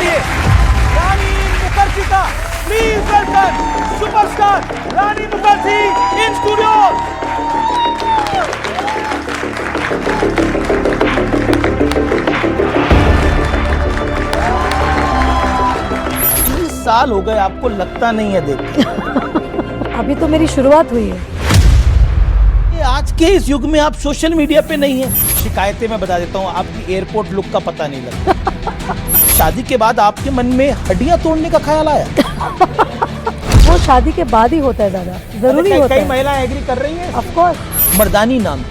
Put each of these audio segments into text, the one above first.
करिए रानी मुखर्जी का। Please welcome superstar Rani Mukerji in studio. 30 साल हो गए, आपको लगता नहीं है देख के? अभी तो मेरी शुरुआत हुई है। ये आज के इस युग में आप सोशल मीडिया पे नहीं है। शिकायतें मैं बता देता हूँ, आपकी एयरपोर्ट लुक का पता नहीं लगता। शादी के बाद आपके मन में हड्डियां तोड़ने का ख्याल आया? वो शादी के बाद ही होता है दादा, जरूरी होता है। कई महिलाएं एग्री कर रही हैं। Of course. मर्दानी नाम,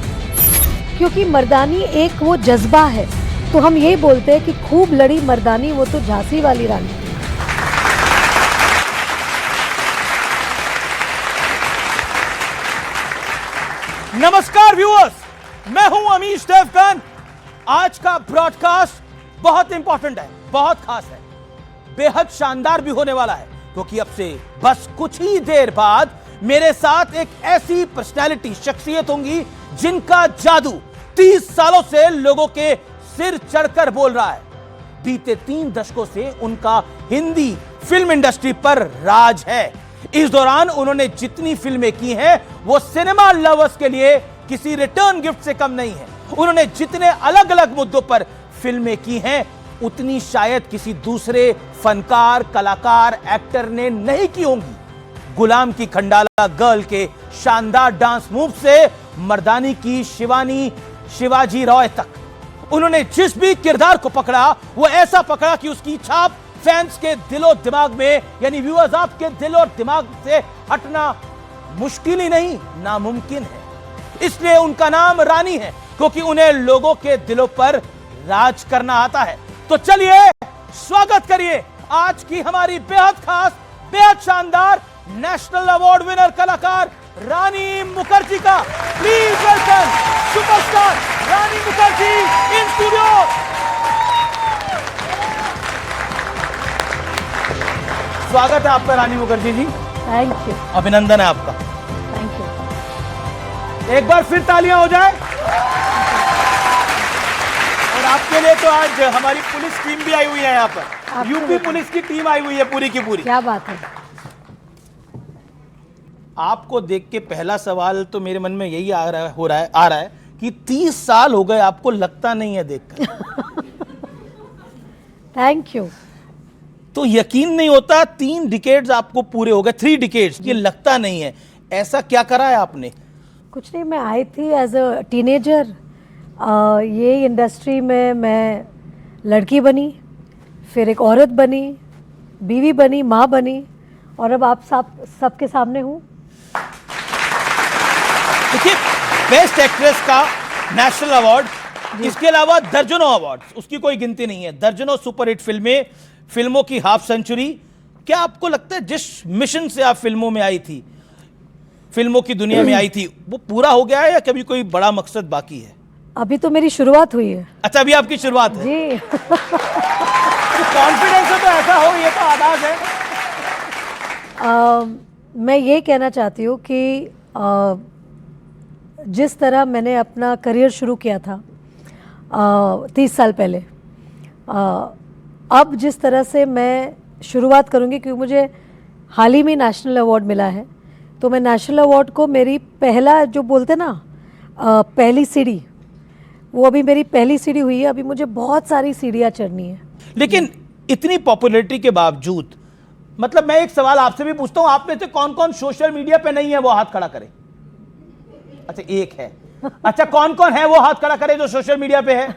क्योंकि मर्दानी एक वो जज्बा है, तो हम यही बोलते हैं कि खूब लड़ी मर्दानी वो तो झांसी वाली रानी। नमस्कार व्यूअर्स, मैं हूं अमीश देवगन। आज का ब्रॉडकास्ट बहुत इंपॉर्टेंट है, बहुत खास है, बेहद शानदार भी होने वाला है, क्योंकि अब से बस कुछ ही देर बाद मेरे साथ एक ऐसी पर्सनैलिटी, शख्सियत होंगी जिनका जादू 30 सालों से लोगों के सिर चढ़कर बोल रहा है। बीते 3 दशकों से उनका हिंदी फिल्म इंडस्ट्री पर राज है। इस दौरान उन्होंने जितनी फिल्में की हैं, वो सिनेमा लवर्स के लिए किसी रिटर्न गिफ्ट से कम नहीं है। उन्होंने जितने अलग अलग मुद्दों पर फिल्में की हैं, उतनी शायद किसी दूसरे फनकार, कलाकार, एक्टर ने नहीं की होंगी। गुलाम की खंडाला गर्ल के शानदार डांस मूव से मर्दानी की शिवानी शिवाजी रॉय तक उन्होंने जिस भी किरदार को पकड़ा, वो ऐसा पकड़ा कि उसकी छाप फैंस के दिलो दिमाग में, यानी व्यूअर्स आपके दिल और दिमाग से हटना मुश्किल ही नहीं, नामुमकिन है। इसलिए उनका नाम रानी है, क्योंकि उन्हें लोगों के दिलों पर राज करना आता है। तो चलिए स्वागत करिए आज की हमारी बेहद खास, बेहद शानदार नेशनल अवार्ड विनर कलाकार रानी मुखर्जी का। Please welcome superstar Rani Mukerji in studio. स्वागत है आपका रानी मुखर्जी जी। Thank you. अभिनंदन है आपका। Thank you. एक बार फिर तालियां हो जाए। और आपके लिए तो आज हमारी पुलिस टीम भी आई हुई है यहाँ पर, यूपी पुलिस की टीम आई हुई है पूरी की पूरी। क्या बात है। आपको देख के पहला सवाल तो मेरे मन में यही आ रहा है कि 30 साल हो गए, आपको लगता नहीं है देखकर? Thank you. तो यकीन नहीं होता, 3 डिकेड्स आपको पूरे हो गए, 3 डिकेड्स, ये लगता नहीं है। ऐसा क्या करा है आपने? कुछ नहीं, मैं आई थी एज अ टीनेजर, ये इंडस्ट्री में मैं लड़की बनी, फिर एक औरत बनी, बीवी बनी, माँ बनी, और अब आप सबके सामने हूँ। देखिए, बेस्ट एक्ट्रेस का नेशनल अवार्ड, इसके अलावा दर्जनों अवार्ड्स, उसकी कोई गिनती नहीं है, दर्जनों सुपरहिट फिल्में, फिल्मों की हाफ सेंचुरी। क्या आपको लगता है जिस मिशन से आप फिल्मों में आई थी, फिल्मों की दुनिया में आई थी, वो पूरा हो गया है या कभी कोई बड़ा मकसद बाकी है? अभी तो मेरी शुरुआत हुई है। अच्छा, अभी आपकी शुरुआत है जी। कॉन्फिडेंस है तो ऐसा हो, ये तो आवाज है। मैं ये कहना चाहती हूँ कि जिस तरह मैंने अपना करियर शुरू किया था 30 साल पहले, अब जिस तरह से मैं शुरुआत करूँगी, क्योंकि मुझे हाल ही में नेशनल अवार्ड मिला है, तो मैं नेशनल अवार्ड को मेरी पहला, जो बोलते ना पहली सीढ़ी, वो अभी मेरी पहली सीढ़ी हुई है। अभी मुझे बहुत सारी सीढ़ियाँ चढ़नी है। लेकिन इतनी पॉपुलैरिटी के बावजूद, मतलब मैं एक सवाल आपसे भी पूछता हूं, आप में से कौन कौन सोशल मीडिया पे नहीं है, वो हाथ खड़ा करे। अच्छा, एक है। अच्छा, कौन कौन है वो हाथ खड़ा करे जो सोशल मीडिया पे है?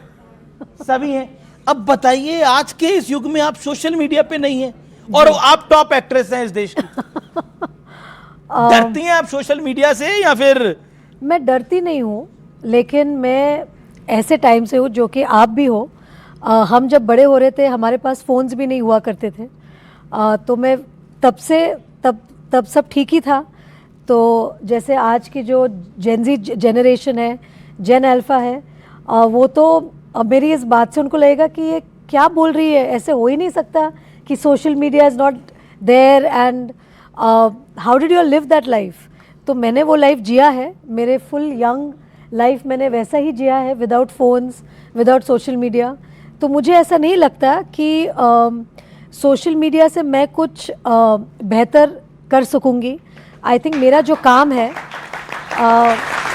सभी हैं। अब बताइए, आज के इस युग में आप सोशल मीडिया पे नहीं है और आप टॉप एक्ट्रेस हैं इस देश की। डरती हैं आप सोशल मीडिया से या फिर? मैं डरती नहीं हूँ, लेकिन मैं ऐसे टाइम से हूँ जो कि आप भी हो। हम जब बड़े हो रहे थे, हमारे पास फ़ोन्स भी नहीं हुआ करते थे, तो मैं तब सब ठीक ही था। तो जैसे आज की जो जेनजी जनरेशन है, जेन अल्फ़ा है, वो तो मेरी इस बात से उनको लगेगा कि ये क्या बोल रही है, ऐसे हो ही नहीं सकता कि social media is not there, and how did you live that life. तो मैंने वो लाइफ जिया है, मेरे फुल यंग लाइफ मैंने वैसा ही जिया है, without phones, without social media. तो मुझे ऐसा नहीं लगता कि सोशल मीडिया से मैं कुछ बेहतर कर सकूंगी। आई थिंक मेरा जो काम है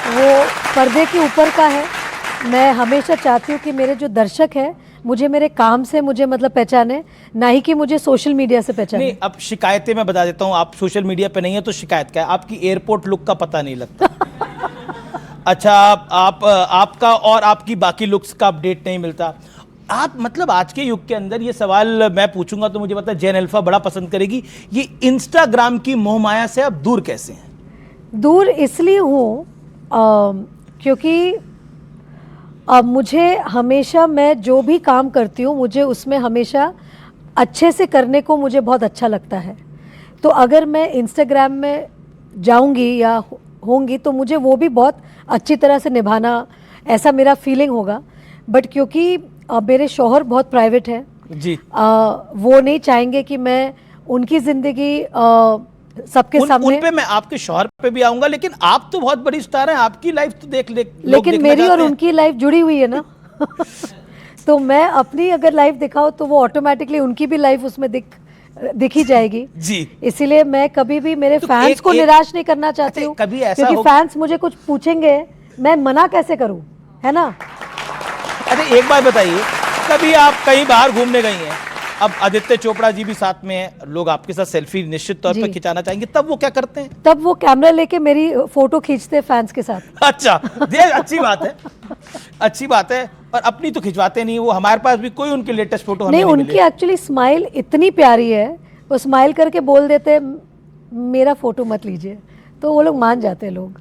वो पर्दे के ऊपर का है। मैं हमेशा चाहती हूँ कि मेरे जो दर्शक हैं मुझे मेरे काम से मुझे मतलब पहचाने, ना ही कि मुझे सोशल मीडिया से पहचाने। नहीं, अब शिकायतें मैं बता देता हूँ, आप सोशल मीडिया पे नहीं है तो शिकायत क्या है? आपकी एयरपोर्ट लुक का पता नहीं लगता। अच्छा, आपका और आपकी बाकी लुक्स का अपडेट नहीं मिलता। आप मतलब आज के युग के अंदर ये सवाल मैं पूछूंगा तो मुझे पता है जेन अल्फा बड़ा पसंद करेगी, ये इंस्टाग्राम की मोहमाया से आप दूर कैसे हैं? दूर इसलिए हूँ क्योंकि अब मुझे हमेशा, मैं जो भी काम करती हूँ मुझे उसमें हमेशा अच्छे से करने को मुझे बहुत अच्छा लगता है। तो अगर मैं इंस्टाग्राम में जाऊँगी या होंगी तो मुझे वो भी बहुत अच्छी तरह से निभाना, ऐसा मेरा फीलिंग होगा। बट क्योंकि मेरे शौहर बहुत प्राइवेट है जी, वो नहीं चाहेंगे कि मैं उनकी ज़िंदगी सबके सामने। उन पे मैं आपके शौहर पे भी आऊंगा, लेकिन आप तो बहुत बड़ी स्टार हैं, आपकी लाइफ तो लेकिन मेरी और उनकी लाइफ जुड़ी हुई है ना। तो मैं अपनी अगर लाइफ दिखाऊं तो वो ऑटोमेटिकली उनकी भी लाइफ उसमें दिखी जाएगी। जी, इसीलिए मैं कभी भी मेरे तो फैंस को निराश नहीं करना चाहती हूँ। कभी ऐसा क्योंकि फैंस मुझे कुछ पूछेंगे, मैं मना कैसे करूँ, है ना। अच्छा एक बात बताइए, कभी आप कहीं बाहर घूमने गई हैं, अब आदित्य चोपड़ा जी भी साथ में हैं, लोग आपके साथ सेल्फी निश्चित तौर पर खिंचाना चाहेंगे, तब वो क्या करते हैं? तब वो कैमरा लेके मेरी फोटो खींचते हैं फैंस के साथ। अच्छा, ये अच्छी बात है, अच्छी बात है। और अपनी तो खिंचवाते नहीं, वो हमारे पास भी कोई उनकी लेटेस्ट फोटो हमें नहीं उनकी एक्चुअली स्माइल इतनी प्यारी है, वो स्माइल करके बोल देते मेरा फोटो मत लीजिए, तो वो लोग मान जाते हैं लोग।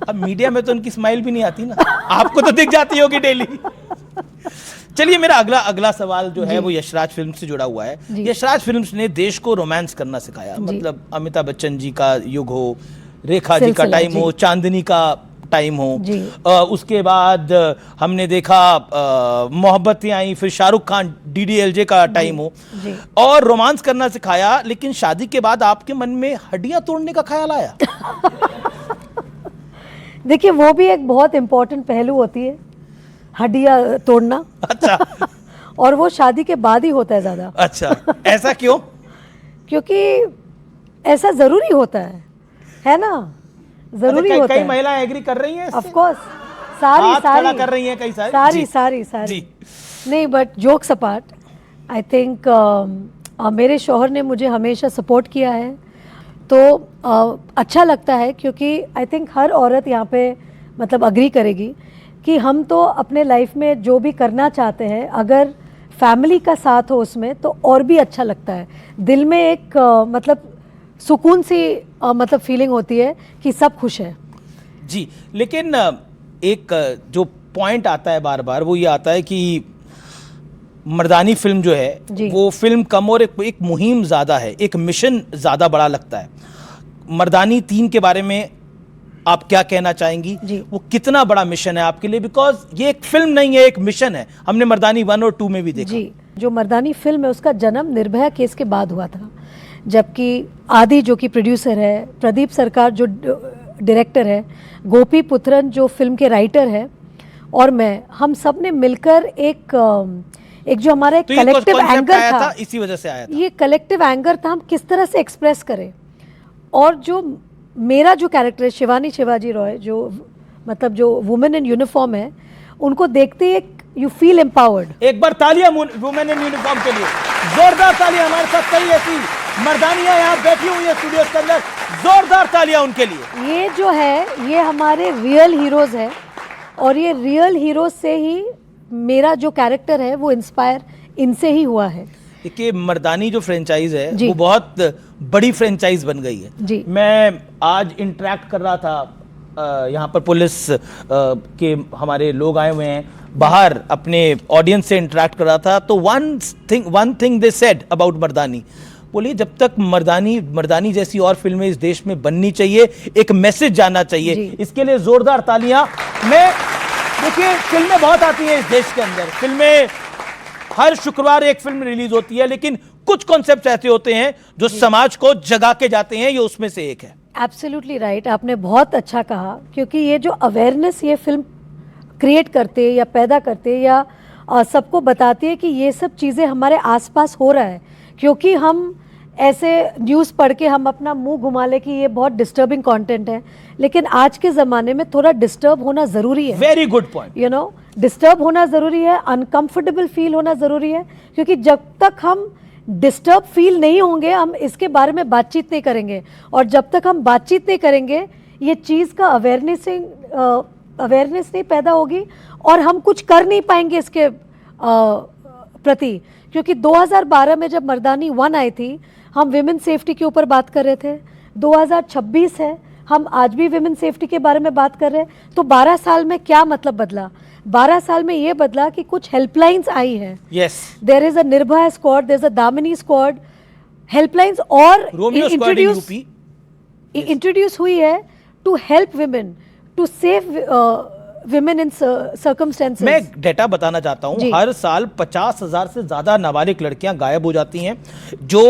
अब मीडिया में तो उनकी स्माइल भी नहीं आती ना, आपको तो दिख जाती होगी डेली। चलिए, मेरा अगला सवाल जो है वो यशराज फिल्म से जुड़ा हुआ है। यशराज फिल्म्स ने देश को रोमांस करना सिखाया, मतलब अमिताभ बच्चन जी का युग हो, रेखा जी का टाइम हो, चांदनी का टाइम हो, उसके बाद हमने देखा मोहब्बतें आई, फिर शाहरुख खान DDLJ का टाइम हो, और रोमांस करना सिखाया। लेकिन शादी के बाद आपके मन में हड्डियां तोड़ने का ख्याल आया? देखिए, वो भी एक बहुत इंपॉर्टेंट पहलू होती है, हड्डियां तोड़ना। अच्छा। और वो शादी के बाद ही होता है ज्यादा। अच्छा, ऐसा क्यों? क्योंकि ऐसा जरूरी होता है ना, जरूरी होता है। कई महिलाएं एग्री कर रही हैं? ऑफ कोर्स, सारी कर रही हैं, कई सारी। सारी। नहीं, but jokes apart, I think मेरे शौहर ने मुझे हमेशा सपोर्ट किया है, तो अच्छा लगता है। क्योंकि आई थिंक हर औरत यहाँ पे मतलब अग्री करेगी कि हम तो अपने लाइफ में जो भी करना चाहते हैं, अगर फैमिली का साथ हो उसमें तो और भी अच्छा लगता है। दिल में एक मतलब सुकून सी मतलब फीलिंग होती है कि सब खुश है। जी, लेकिन एक जो पॉइंट आता है बार बार, वो ये आता है कि मर्दानी फिल्म जो है वो फिल्म कम और एक मुहिम ज़्यादा है, एक मिशन ज़्यादा बड़ा लगता है। मर्दानी 3 के बारे में आप क्या कहना चाहेंगी? वो कितना बड़ा मिशन है आपके लिए? बिकॉज ये एक फिल्म नहीं है, एक मिशन है। हमने मर्दानी 1 और 2 में भी देखा। जी, जो मर्दानी फिल्म है उसका जन्म निर्भया केस के बाद हुआ था, जबकि आदि जो कि प्रोड्यूसर है, प्रदीप सरकार जो डायरेक्टर है, गोपी पुत्रन जो फिल्म के राइटर है, और मैं, हम सब ने मिलकर एक जो हमारा एक कलेक्टिव एंगर था, इसी वजह से आया था। ये कलेक्टिव एंगर था, हम किस तरह से एक्सप्रेस करें। और जो मेरा जो कैरेक्टर है शिवानी शिवाजी रॉय, जो मतलब जो वुमेन इन यूनिफॉर्म है, उनको देखते ही यू फील एम्पावर्ड। एक बार तालियां वुमेन इन यूनिफॉर्म के लिए, जोरदार तालियां। हमारे साथ कई ऐसी मर्दानियां यहाँ बैठी हुई है स्टूडियो के अंदर, जोरदार तालियां उनके लिए। ये जो है ये हमारे रियल हीरोज है, और ये रियल हीरोज से ही मेरा जो कैरेक्टर है वो इंस्पायर इनसे ही हुआ है। देखिए, मर्दानी जो फ्रेंचाइज है वो बहुत बड़ी फ्रेंचाइज बन गई है। जी। मैं आज इंटरेक्ट कर रहा था, यहाँ पर पुलिस के हमारे लोग आए हुए हैं, बाहर अपने ऑडियंस से इंटरेक्ट कर रहा था, तो one thing they said about Mardaani, बोलिए जब तक मर्दानी जैसी और फिल्में इस देश में बननी चाहिए, एक मैसेज जाना चाहिए। इसके लिए जोरदार तालियां। मैं देखिए, फिल्में बहुत आती हैं इस देश के अंदर, फिल्में हर शुक्रवार एक फिल्म रिलीज होती है, लेकिन कुछ कॉन्सेप्ट ऐसे होते हैं जो समाज को जगा के जाते हैं, ये उसमें से एक है। एब्सोल्युटली राइट, आपने बहुत अच्छा कहा। क्योंकि ये जो अवेयरनेस ये फिल्म क्रिएट करते या पैदा करते या सबको बताती है कि ये सब चीज़ें हमारे आसपास हो रहा है, क्योंकि हम ऐसे न्यूज़ पढ़ के हम अपना मुंह घुमा ले कि ये बहुत डिस्टर्बिंग कंटेंट है, लेकिन आज के ज़माने में थोड़ा डिस्टर्ब होना ज़रूरी है। Very good point. You know, disturb होना ज़रूरी है, अनकंफर्टेबल फील होना ज़रूरी है, क्योंकि जब तक हम डिस्टर्ब फील नहीं होंगे हम इसके बारे में बातचीत नहीं करेंगे, और जब तक हम बातचीत नहीं करेंगे ये चीज़ का अवेयरनेस नहीं पैदा होगी और हम कुछ कर नहीं पाएंगे इसके प्रति। क्योंकि 2012 में जब मर्दानी 1 आई थी हम विमेन सेफ्टी के ऊपर बात कर रहे थे, 2026 है हम आज भी विमेन सेफ्टी के बारे में बात कर रहे हैं। तो 12 साल में क्या मतलब बदला? 12 साल में ये बदला कि कुछ हेल्पलाइंस आई हैं। Yes, there is a Nirbhaya squad, there is a Damini squad, helplines और इंट्रोड्यूस हुई है to help women, to save women in circumstances. मैं डेटा बताना चाहता हूं, हर साल 50,000 से ज्यादा नाबालिग लड़कियां गायब हो जाती हैं। जो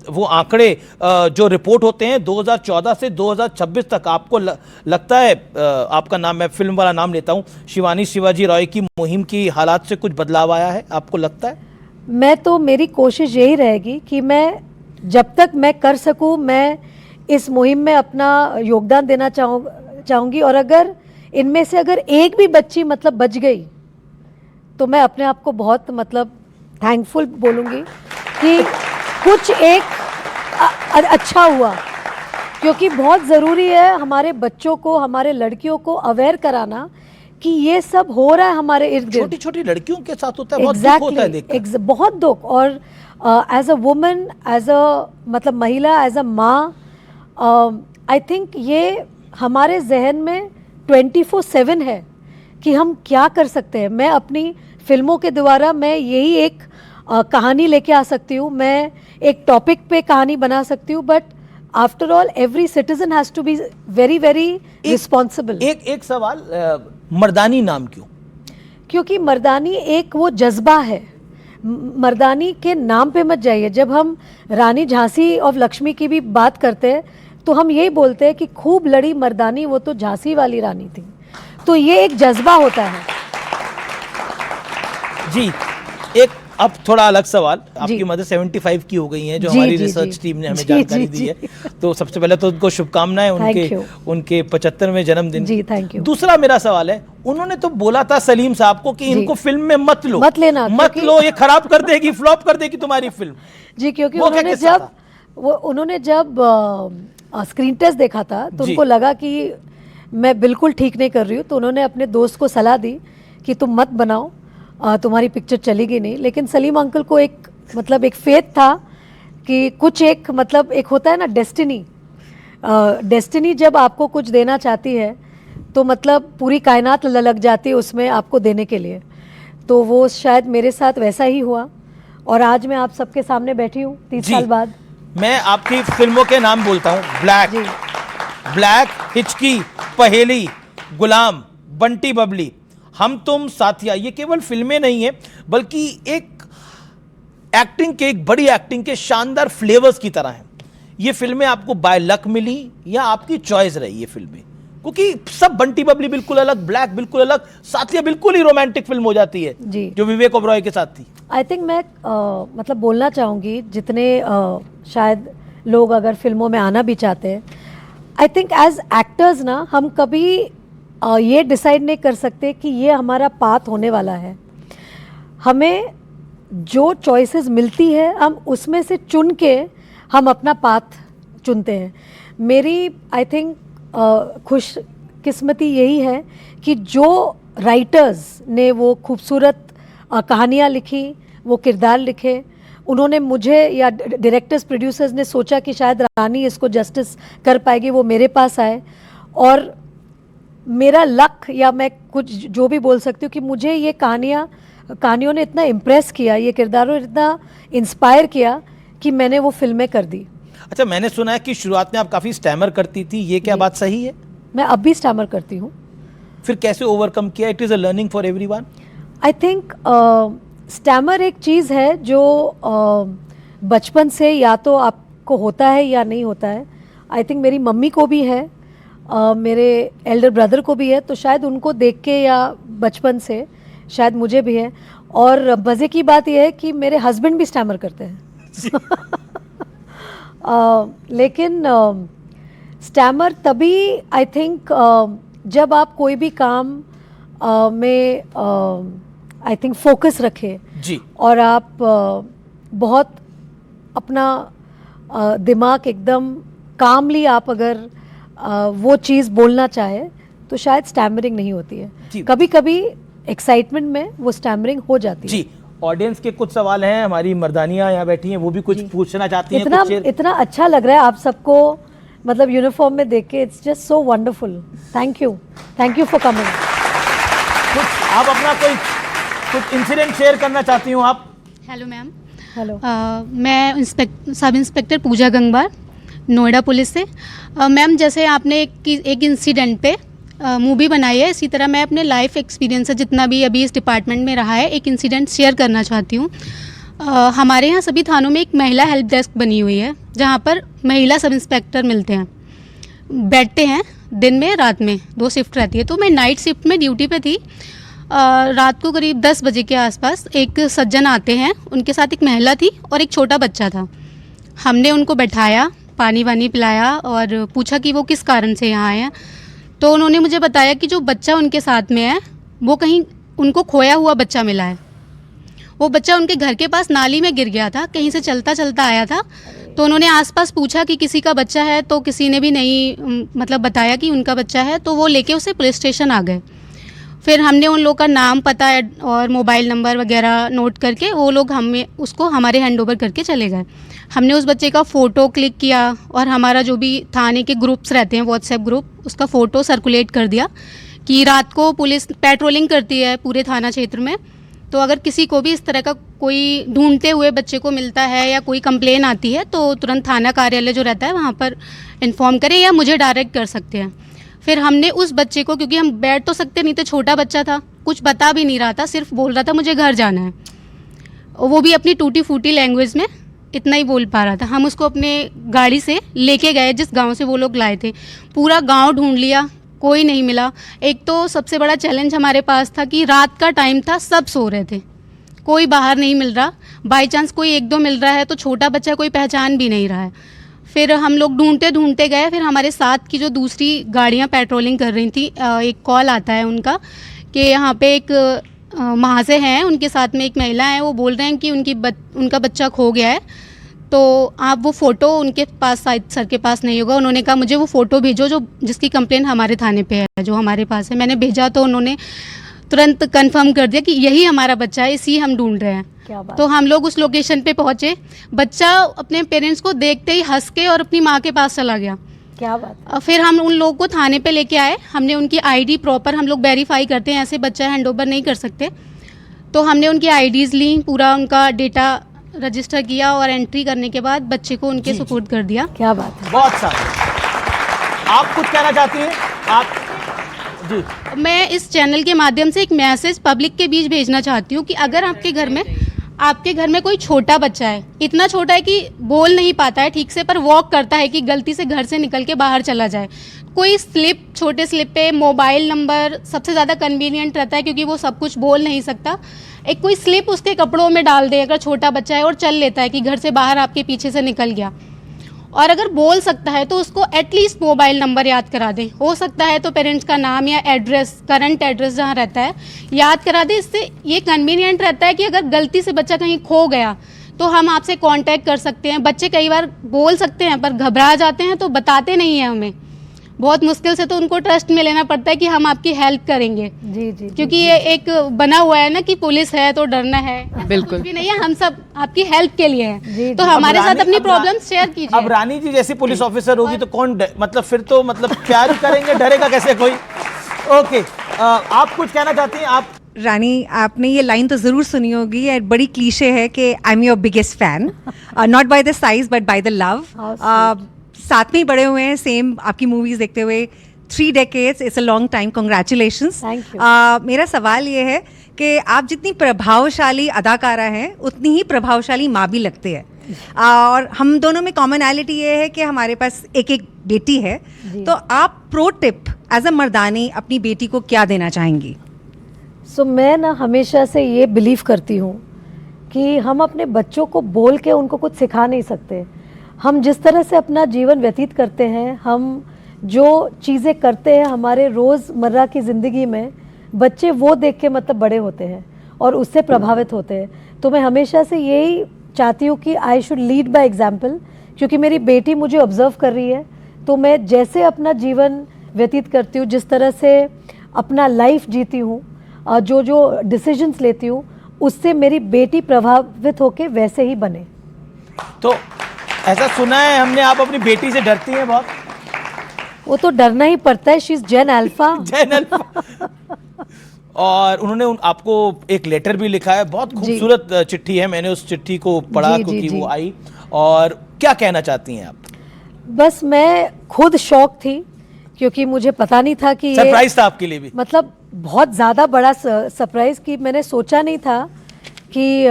वो आंकड़े जो रिपोर्ट होते हैं 2014 से 2026 तक, आपको लगता है आपका नाम, मैं फिल्म वाला नाम लेता हूं, शिवानी शिवाजी रॉय की मुहिम की हालात से कुछ बदलाव आया है, आपको लगता है? मैं तो, मेरी कोशिश यही रहेगी कि मैं जब तक मैं कर सकूं मैं इस मुहिम में अपना योगदान देना चाहूँगी, और अगर इनमें से अगर एक भी बच्ची मतलब बच गई तो मैं अपने आप को बहुत मतलब थैंकफुल बोलूँगी कि कुछ एक अच्छा हुआ, क्योंकि बहुत ज़रूरी है हमारे बच्चों को, हमारे लड़कियों को अवेयर कराना कि ये सब हो रहा है हमारे इर्द गिर्द। छोटी छोटी लड़कियों के साथ होता है, बहुत दुख होता है देखकर। बहुत दुख। और as a woman, as a मतलब महिला, एज अ माँ, आई थिंक ये हमारे जहन में 24/7 है कि हम क्या कर सकते हैं। मैं अपनी फिल्मों के द्वारा मैं यही एक कहानी लेके आ सकती हूँ, मैं एक टॉपिक पे कहानी बना सकती हूँ, but after all every citizen has to be very very responsible. एक सवाल, मर्दानी नाम क्यों? क्योंकि मर्दानी एक वो जज्बा है। मर्दानी के नाम पे मत जाइए। जब हम रानी झांसी और लक्ष्मी की भी बात करते हैं तो हम यही बोलते हैं कि खूब लड़ी मर्दानी, वो तो झांसी वाली रानी थी। तो ये एक जज्बा होता है जी। एक अब थोड़ा अलग सवाल, आपकी मदर 75 की हो गई हैं, जो हमारी रिसर्च टीम ने हमें जानकारी दी है, तो सबसे पहले तो उनको शुभकामनाएं उनके 75वें जन्मदिन जी। Thank you. दूसरा मेरा सवाल है, उन्होंने तो बोला था सलीम साहब को कि इनको फिल्म में मत लेना, मत लो, ये खराब कर देगी, फ्लॉप कर देगी तुम्हारी फिल्म जी। क्योंकि उन्होंने जब स्क्रीन टेस्ट देखा था तो उनको लगा कि मैं बिल्कुल ठीक नहीं कर रही हूँ, तो उन्होंने अपने दोस्त को सलाह दी कि तुम मत बनाओ, तुम्हारी पिक्चर चलेगी नहीं। लेकिन सलीम अंकल को एक मतलब एक फेथ था कि कुछ एक मतलब एक होता है ना डेस्टिनी, डेस्टिनी जब आपको कुछ देना चाहती है तो मतलब पूरी कायनात लग जाती है उसमें आपको देने के लिए। तो वो शायद मेरे साथ वैसा ही हुआ, और आज मैं आप सबके सामने बैठी हूँ 30 साल बाद। मैं आपकी फिल्मों के नाम बोलता हूँ, ब्लैक, हिचकी, पहेली, गुलाम, बंटी बबली, हम तुम, साथिया। ये केवल फिल्में नहीं है बल्कि एक एक्टिंग के, एक बड़ी एक्टिंग के शानदार फ्लेवर्स की तरह हैं। ये फिल्में आपको बाय लक मिली या आपकी चॉइस रही ये फिल्में? क्योंकि सब, बंटी बबली बिल्कुल अलग, ब्लैक बिल्कुल अलग, साथिया बिल्कुल ही रोमांटिक फिल्म हो जाती है जी, जो विवेक ओबरॉय के साथ थी। आई थिंक मैं मतलब बोलना चाहूँगी, जितने शायद लोग अगर फिल्मों में आना भी चाहते हैं, आई थिंक एज एक्टर्स ना हम कभी ये डिसाइड नहीं कर सकते कि ये हमारा पाथ होने वाला है। हमें जो चॉइसेस मिलती है हम उसमें से चुन के हम अपना पाथ चुनते हैं। मेरी आई थिंक खुशकिस्मती यही है कि जो राइटर्स ने वो खूबसूरत कहानियाँ लिखी, वो किरदार लिखे, उन्होंने मुझे या डायरेक्टर्स प्रोड्यूसर्स ने सोचा कि शायद रानी इसको जस्टिस कर पाएगी, वो मेरे पास आए। और मेरा लक, या मैं कुछ जो भी बोल सकती हूँ कि मुझे ये कहानियों ने इतना इम्प्रेस किया, ये किरदारों ने इतना इंस्पायर किया कि मैंने वो फिल्में कर दी। अच्छा, मैंने सुना है कि शुरुआत में आप काफ़ी स्टैमर करती थी, ये क्या बात सही है? मैं अब भी स्टैमर करती हूँ। फिर कैसे ओवरकम किया? It is a learning for everyone. I think stammer एक चीज़ है जो बचपन से या तो आपको होता है या नहीं होता है। आई थिंक मेरी मम्मी को भी है, मेरे एल्डर ब्रदर को भी है, तो शायद उनको देख के या बचपन से शायद मुझे भी है। और मज़े की बात यह है कि मेरे हस्बैंड भी स्टैमर करते हैं। लेकिन स्टैमर तभी आई थिंक जब आप कोई भी काम में आई थिंक फोकस रखें जी, और आप बहुत अपना दिमाग एकदम कामली आप अगर वो चीज़ बोलना चाहे तो शायद स्टैमरिंग नहीं होती जी। है। कभी कभी एक्साइटमेंट में वो स्टैमरिंग हो जाती है। जी। ऑडियंस के कुछ सवाल हैं, हमारी मर्दानियां यहाँ बैठी हैं, वो भी कुछ पूछना चाहती हैं। इतना कुछ इतना अच्छा लग रहा है आप सबको, मतलब यूनिफॉर्म में देख के। It's just so wonderful. Thank you for coming. कुछ आप अपना कोई कुछ इंसिडेंट शेयर करना चाहती हूँ आप? Hello ma'am. हेलो। मैं सब इंस्पेक्टर पूजा गंगवार, नोएडा पुलिस से। मैम, जैसे आपने एक इंसिडेंट पे मूवी बनाई है, इसी तरह मैं अपने लाइफ एक्सपीरियंस से जितना भी अभी इस डिपार्टमेंट में रहा है, एक इंसिडेंट शेयर करना चाहती हूँ। हमारे यहाँ सभी थानों में एक महिला हेल्प डेस्क बनी हुई है, जहाँ पर महिला सब इंस्पेक्टर मिलते हैं, बैठते हैं। दिन में रात में 2 शिफ्ट रहती है। तो मैं नाइट शिफ्ट में ड्यूटी पे थी। रात को करीब 10 बजे के आसपास एक सज्जन आते हैं, उनके साथ एक महिला थी और एक छोटा बच्चा था। हमने उनको बैठाया, पानी वानी पिलाया और पूछा कि वो किस कारण से यहाँ आए हैं। तो उन्होंने मुझे बताया कि जो बच्चा उनके साथ में है वो कहीं उनको खोया हुआ बच्चा मिला है। वो बच्चा उनके घर के पास नाली में गिर गया था, कहीं से चलता चलता आया था। तो उन्होंने आसपास पूछा कि किसी का बच्चा है, तो किसी ने भी नहीं मतलब बताया कि उनका बच्चा है। तो वो लेके उसे पुलिस स्टेशन आ गए। फिर हमने उन लोग का नाम, पता और मोबाइल नंबर वगैरह नोट करके वो लोग हमें उसको हमारे हैंडओवर करके चले गए। हमने उस बच्चे का फ़ोटो क्लिक किया और हमारा जो भी थाने के ग्रुप्स रहते हैं, व्हाट्सएप ग्रुप, उसका फ़ोटो सर्कुलेट कर दिया कि रात को पुलिस पेट्रोलिंग करती है पूरे थाना क्षेत्र में। तो अगर किसी को भी इस तरह का कोई ढूंढते हुए बच्चे को मिलता है या कोई कंप्लेन आती है तो तुरंत थाना कार्यालय जो रहता है वहाँ पर इन्फॉर्म करें या मुझे डायरेक्ट कर सकते हैं। फिर हमने उस बच्चे को, क्योंकि हम बैठ तो सकते नहीं थे, छोटा बच्चा था, कुछ बता भी नहीं रहा था, सिर्फ बोल रहा था मुझे घर जाना है। वो भी अपनी टूटी फूटी लैंग्वेज में इतना ही बोल पा रहा था। हम उसको अपने गाड़ी से लेके गए जिस गांव से वो लोग लाए थे। पूरा गांव ढूंढ लिया, कोई नहीं मिला। एक तो सबसे बड़ा चैलेंज हमारे पास था कि रात का टाइम था, सब सो रहे थे, कोई बाहर नहीं मिल रहा। बाई चांस कोई 1-2 मिल रहा है तो छोटा बच्चा कोई पहचान भी नहीं रहा है। फिर हम लोग ढूंढते ढूंढते गए। फिर हमारे साथ की जो दूसरी गाड़ियाँ पेट्रोलिंग कर रही थी, एक कॉल आता है उनका कि यहाँ पे एक महाशय हैं, उनके साथ में एक महिला है, वो बोल रहे हैं कि उनका बच्चा खो गया है। तो आप वो फ़ोटो, उनके पास शायद सर के पास नहीं होगा, उन्होंने कहा मुझे वो फ़ोटो भेजो जो जिसकी कंप्लेन हमारे थाने पे है, जो हमारे पास है। मैंने भेजा तो उन्होंने तुरंत कंफर्म कर दिया कि यही हमारा बच्चा है, इसी हम ढूंढ रहे हैं। क्या बात। तो हम लोग उस लोकेशन पे पहुँचे। बच्चा अपने पेरेंट्स को देखते ही हंस के और अपनी माँ के पास चला गया। क्या बात। फिर हम उन लोगों को थाने पे लेके आए। हमने उनकी आईडी प्रॉपर, हम लोग वेरीफाई करते हैं, ऐसे बच्चा हैंडओवर नहीं कर सकते। तो हमने उनकी आईडीज़ ली, पूरा उनका डेटा रजिस्टर किया और एंट्री करने के बाद बच्चे को उनके सुपुर्द कर दिया। क्या बात है। बहुत सारा। आप कुछ कहना चाहती हैं? आप जी। मैं इस चैनल के माध्यम से एक मैसेज पब्लिक के बीच भेजना चाहती हूँ कि अगर आपके घर में कोई छोटा बच्चा है, इतना छोटा है कि बोल नहीं पाता है ठीक से, पर वॉक करता है कि गलती से घर से निकल के बाहर चला जाए, कोई स्लिप, छोटे स्लिप पे मोबाइल नंबर सबसे ज़्यादा कन्वीनियंट रहता है क्योंकि वो सब कुछ बोल नहीं सकता। एक कोई स्लिप उसके कपड़ों में डाल दे अगर छोटा बच्चा है और चल लेता है कि घर से बाहर आपके पीछे से निकल गया, और अगर बोल सकता है तो उसको एटलीस्ट मोबाइल नंबर याद करा दें। हो सकता है तो पेरेंट्स का नाम या एड्रेस, करंट एड्रेस जहाँ रहता है, याद करा दें। इससे ये कन्वीनियंट रहता है कि अगर गलती से बच्चा कहीं खो गया तो हम आपसे कांटेक्ट कर सकते हैं। बच्चे कई बार बोल सकते हैं पर घबरा जाते हैं तो बताते नहीं हैं हमें, बहुत मुश्किल से, तो उनको ट्रस्ट में लेना पड़ता है कि हम आपकी हेल्प करेंगे। जी जी। क्योंकि ये एक बना हुआ है ना कि पुलिस है तो डरना है, बिल्कुल कुछ भी नहीं है, हम सब आपकी हेल्प के लिए जी, हैं। जी। तो हमारे अब साथ रानी- अपनी अब प्रॉब्लम शेयर कीजिए। अब रानी जी जैसी पुलिस ऑफिसर होगी तो कौन मतलब फिर तो मतलब प्यार ही करेंगे, डरेगा कैसे कोई? ओके, आप कुछ कहना चाहती हैं? आप रानी, आपने ये लाइन तो ज़रूर सुनी होगी, और बड़ी क्लीशे है कि I am your biggest fan, not by the size but by the love. साथ में ही बड़े हुए हैं, सेम आपकी मूवीज़ देखते हुए। 3 decades, it's a long time, congratulations. Thank you. मेरा सवाल ये है कि आप जितनी प्रभावशाली अदाकारा हैं उतनी ही प्रभावशाली माँ भी लगते हैं, और हम दोनों में कॉमनैलिटी ये है कि हमारे पास एक एक बेटी है। जी। तो आप प्रो टिप एज अ मर्दानी अपनी बेटी को क्या देना चाहेंगी? सो मैं ना हमेशा से ये बिलीव करती हूँ कि हम अपने बच्चों को बोल के उनको कुछ सिखा नहीं सकते। हम जिस तरह से अपना जीवन व्यतीत करते हैं, हम जो चीज़ें करते हैं हमारे रोज़मर्रा की ज़िंदगी में, बच्चे वो देख के मतलब बड़े होते हैं और उससे प्रभावित होते हैं। तो मैं हमेशा से यही चाहती हूँ कि I should lead by example, क्योंकि मेरी बेटी मुझे ऑब्जर्व कर रही है। तो मैं जैसे अपना जीवन व्यतीत करती हूँ, जिस तरह से अपना लाइफ जीती हूँ, जो जो डिसीजंस लेती हूँ, उससे मेरी बेटी प्रभावित होके वैसे ही बने। तो ऐसा सुना है हमने, आप अपनी बेटी से डरती हैं बहुत? वो तो डरना ही पड़ता है, she is Gen Alpha. Gen Alpha. और उन्होंने आपको एक लेटर भी लिखा है, बहुत खूबसूरत चिट्ठी है, मैंने उस चिट्ठी को पढ़ा क्योंकि वो आई। और क्या कहना चाहती हैं आप? बस मैं खुद शॉक थी, क्योंकि मुझे पता नहीं था कि सरप्राइज था आपके लिए भी? मतलब बहुत ज़्यादा बड़ा सरप्राइज, कि मैंने सोचा नहीं था कि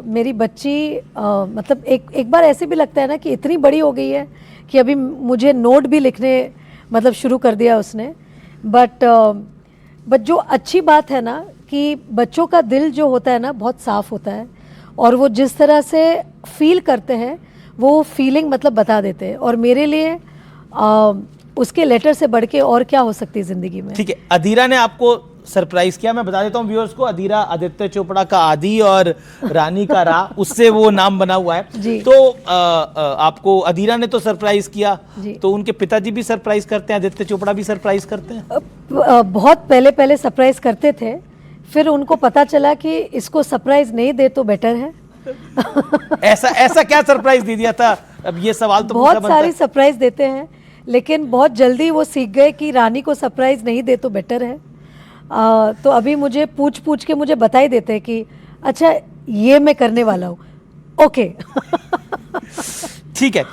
मेरी बच्ची मतलब एक बार ऐसे भी लगता है ना कि इतनी बड़ी हो गई है कि अभी मुझे नोट भी लिखने मतलब शुरू कर दिया उसने। बट जो अच्छी बात है ना कि बच्चों का दिल जो होता है ना बहुत साफ़ होता है, और वो जिस तरह से फील करते हैं वो फीलिंग मतलब बता देते हैं। और मेरे लिए उसके लेटर से बढ़ के और क्या हो सकती है ज़िंदगी में। ठीक है, अधीरा ने आपको सरप्राइज किया। मैं बता देता हूँ व्यूअर्स को, अधीरा आदित्य चोपड़ा का आदि और रानी का रा, उससे वो नाम बना हुआ है जी। तो आपको अधीरा ने तो सरप्राइज किया, तो उनके पिताजी भी सरप्राइज करते हैं, आदित्य चोपड़ा भी सरप्राइज करते हैं? बहुत पहले सरप्राइज करते थे, फिर उनको पता चला कि इसको सरप्राइज नहीं दे तो बेटर है। ऐसा क्या सरप्राइज दे दिया था? अब ये सवाल तो बहुत सारी सरप्राइज देते हैं, लेकिन बहुत जल्दी वो सीख गए कि रानी को सरप्राइज नहीं दे तो बेटर है। तो अभी मुझे पूछ के मुझे बता ही देते हैं कि अच्छा ये मैं करने वाला हूँ। ओके। ठीक है।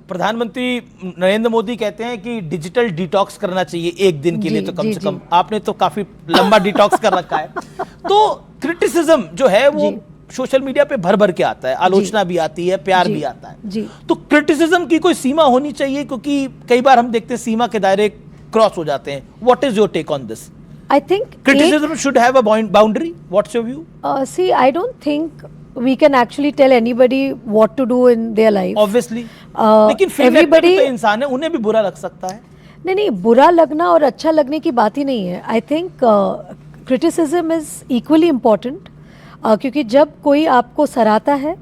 प्रधानमंत्री नरेंद्र मोदी कहते हैं कि डिजिटल डिटॉक्स करना चाहिए एक दिन के लिए, तो कम से कम आपने तो काफी लंबा डिटॉक्स कर रखा है। तो क्रिटिसिज्म जो है वो सोशल मीडिया पे भर भर के आता है, आलोचना भी आती है, प्यार भी आता है। तो क्रिटिसिज्म की कोई सीमा होनी चाहिए, क्योंकि कई बार हम देखते हैं सीमा के दायरे क्रॉस हो जाते हैं। What is your take on this? I think criticism should have a boundary. What's your view? See, I don't think we can actually tell anybody what to do in their life. Obviously. लेकिन film actor भी तो इंसान है, उन्हें भी बुरा लग सकता है। नहीं, बुरा लगना और अच्छा लगने की बात ही नहीं है। I think criticism is equally important, क्योंकि जब कोई आपको सराहता है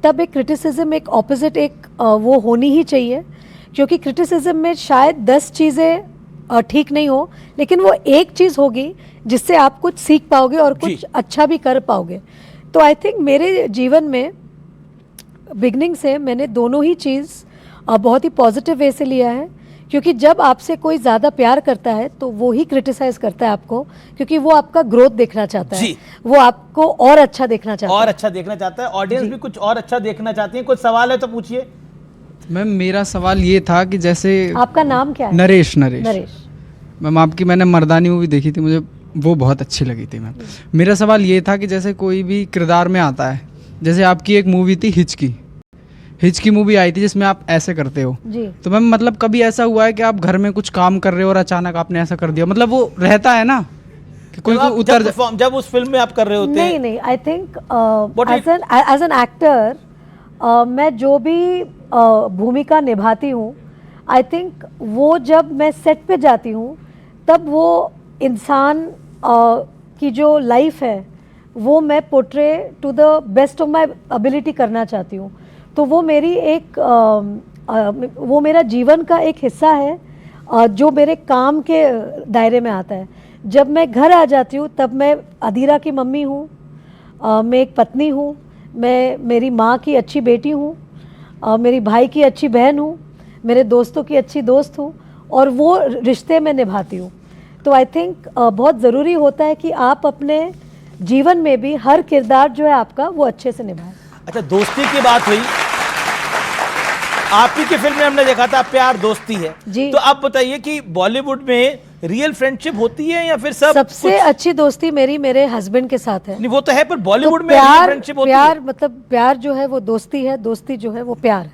तब एक क्रिटिसिज्म एक ऑपोजिट एक वो होनी ही चाहिए, क्योंकि क्रिटिसिज्म में शायद 10 चीज़ें ठीक नहीं हो, लेकिन वो एक चीज़ होगी जिससे आप कुछ सीख पाओगे और कुछ अच्छा भी कर पाओगे। तो आई थिंक मेरे जीवन में बिगनिंग से मैंने दोनों ही चीज़ बहुत ही पॉजिटिव वे से लिया है, क्योंकि जब आपसे कोई ज़्यादा प्यार करता है तो वो ही क्रिटिसाइज करता है आपको, क्योंकि वो आपका ग्रोथ देखना चाहता है, वो आपको और अच्छा देखना चाहता है, और अच्छा देखना चाहता है। ऑडियंस भी कुछ और अच्छा देखना चाहती है। कुछ सवाल है तो पूछिए। मैम मेरा सवाल ये था कि जैसे आपका नाम क्या है? नरेश। मैम आपकी मैंने मर्दानी मूवी देखी थी, मुझे वो बहुत अच्छी लगी थी मैम। मेरा सवाल ये था कि जैसे कोई भी किरदार में आता है, जैसे आपकी एक मूवी थी हिचकी मूवी आई थी जिसमें आप ऐसे करते हो जी। तो मैम मतलब कभी ऐसा हुआ है कि आप घर में कुछ काम कर रहे हो और अचानक आपने ऐसा कर दिया? मतलब वो रहता है ना कि कोई उतर जब उस फिल्म में आप कर रहे होते हैं? नहीं, I think as an actor मैं जो भी भूमिका निभाती हूँ, आई थिंक वो जब मैं सेट पे जाती हूँ तब वो इंसान की जो लाइफ है वो मैं portray to the best of my ability करना चाहती हूँ। तो वो मेरी एक वो मेरा जीवन का एक हिस्सा है जो मेरे काम के दायरे में आता है। जब मैं घर आ जाती हूँ तब मैं अधीरा की मम्मी हूँ, मैं एक पत्नी हूँ, मैं मेरी माँ की अच्छी बेटी हूँ, मेरी भाई की अच्छी बहन हूँ, मेरे दोस्तों की अच्छी दोस्त हूँ, और वो रिश्ते में निभाती हूँ। तो आई थिंक बहुत ज़रूरी होता है कि आप अपने जीवन में भी हर किरदार जो है आपका वो अच्छे से निभाएं। अच्छा, दोस्ती की बात हुई, आप ही की फिल्म में हमने देखा था प्यार दोस्ती है जी। तो आप बताइए कि बॉलीवुड में रियल फ्रेंडशिप होती है या फिर सबसे अच्छी दोस्ती मेरे हस्बैंड के साथ है? नहीं, वो तो है, पर बॉलीवुड तो में रियल फ्रेंडशिप होती है? प्यार मतलब प्यार जो है वो दोस्ती है, दोस्ती जो है वो प्यार है।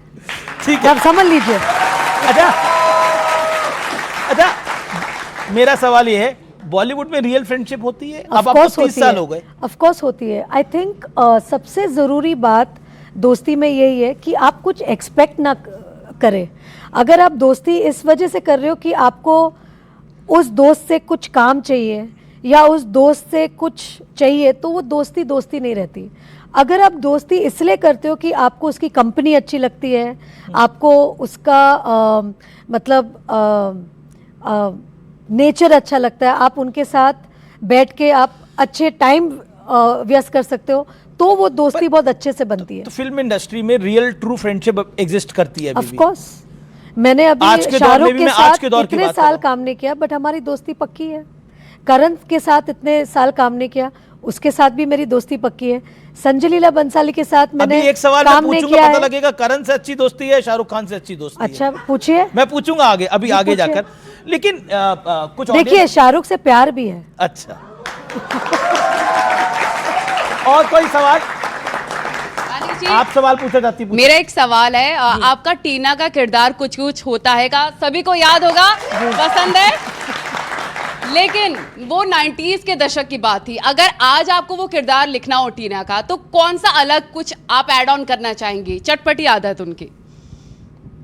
ठीक है, आप समझ लीजिए। अच्छा, मेरा सवाल ये है, बॉलीवुड में रियल फ्रेंडशिप होती है? Of अब आपको course 30 होती साल है। हो गए। Of course होती है। आई थिंक सबसे ज़रूरी बात दोस्ती में यही है कि आप कुछ एक्सपेक्ट ना करें। अगर आप दोस्ती इस वजह से कर रहे हो कि आपको उस दोस्त से कुछ काम चाहिए या उस दोस्त से कुछ चाहिए, तो वो दोस्ती दोस्ती नहीं रहती। अगर आप दोस्ती इसलिए करते हो कि आपको उसकी कंपनी अच्छी लगती है, आपको उसका मतलब नेचर अच्छा लगता है, आप उनके साथ बैठ के आप अच्छे टाइम व्यस्त कर सकते हो, तो वो दोस्ती बहुत अच्छे से बनती है। तो फिल्म इंडस्ट्री में रियल ट्रू फ्रेंडशिप एग्जिस्ट करती है अभी ऑफ भी? कोर्स। मैंने आज अभी के दौर शाहरुख में भी के मैं आज के साथ दौर की इतने बात कर साल रहा हूं। काम नहीं किया, बट हमारी दोस्ती पक्की है। करण के साथ इतने साल काम नहीं किया, उसके साथ भी मेरी दोस्ती पक्की है। संजय लीला बंसाली के साथ मैंने अभी एक सवाल मैं काम नहीं पूछूंगा, किया पता है। लगेगा करण से अच्छी दोस्ती है, शाहरुख खान से अच्छी दोस्ती है। अच्छा पूछिए। मैं पूछूंगा आगे, अभी जी, आगे पूछिए। जाकर। लेकिन कुछ देखिए audience- शाहरुख से प्यार भी है। अच्छा। और कोई सवाल? रानी जी, आप सवाल पूछा जाती पूछिए। मेरा एक सवाल है, आपका टीना का किरदार कुछ कुछ होता है का सभी को याद होगा, पसंद है, लेकिन वो 90s के दशक की बात थी। अगर आज आपको वो किरदार लिखना हो टीना का, तो कौन सा अलग कुछ आप ऐड ऑन करना चाहेंगी? चटपटी आदत उनकी।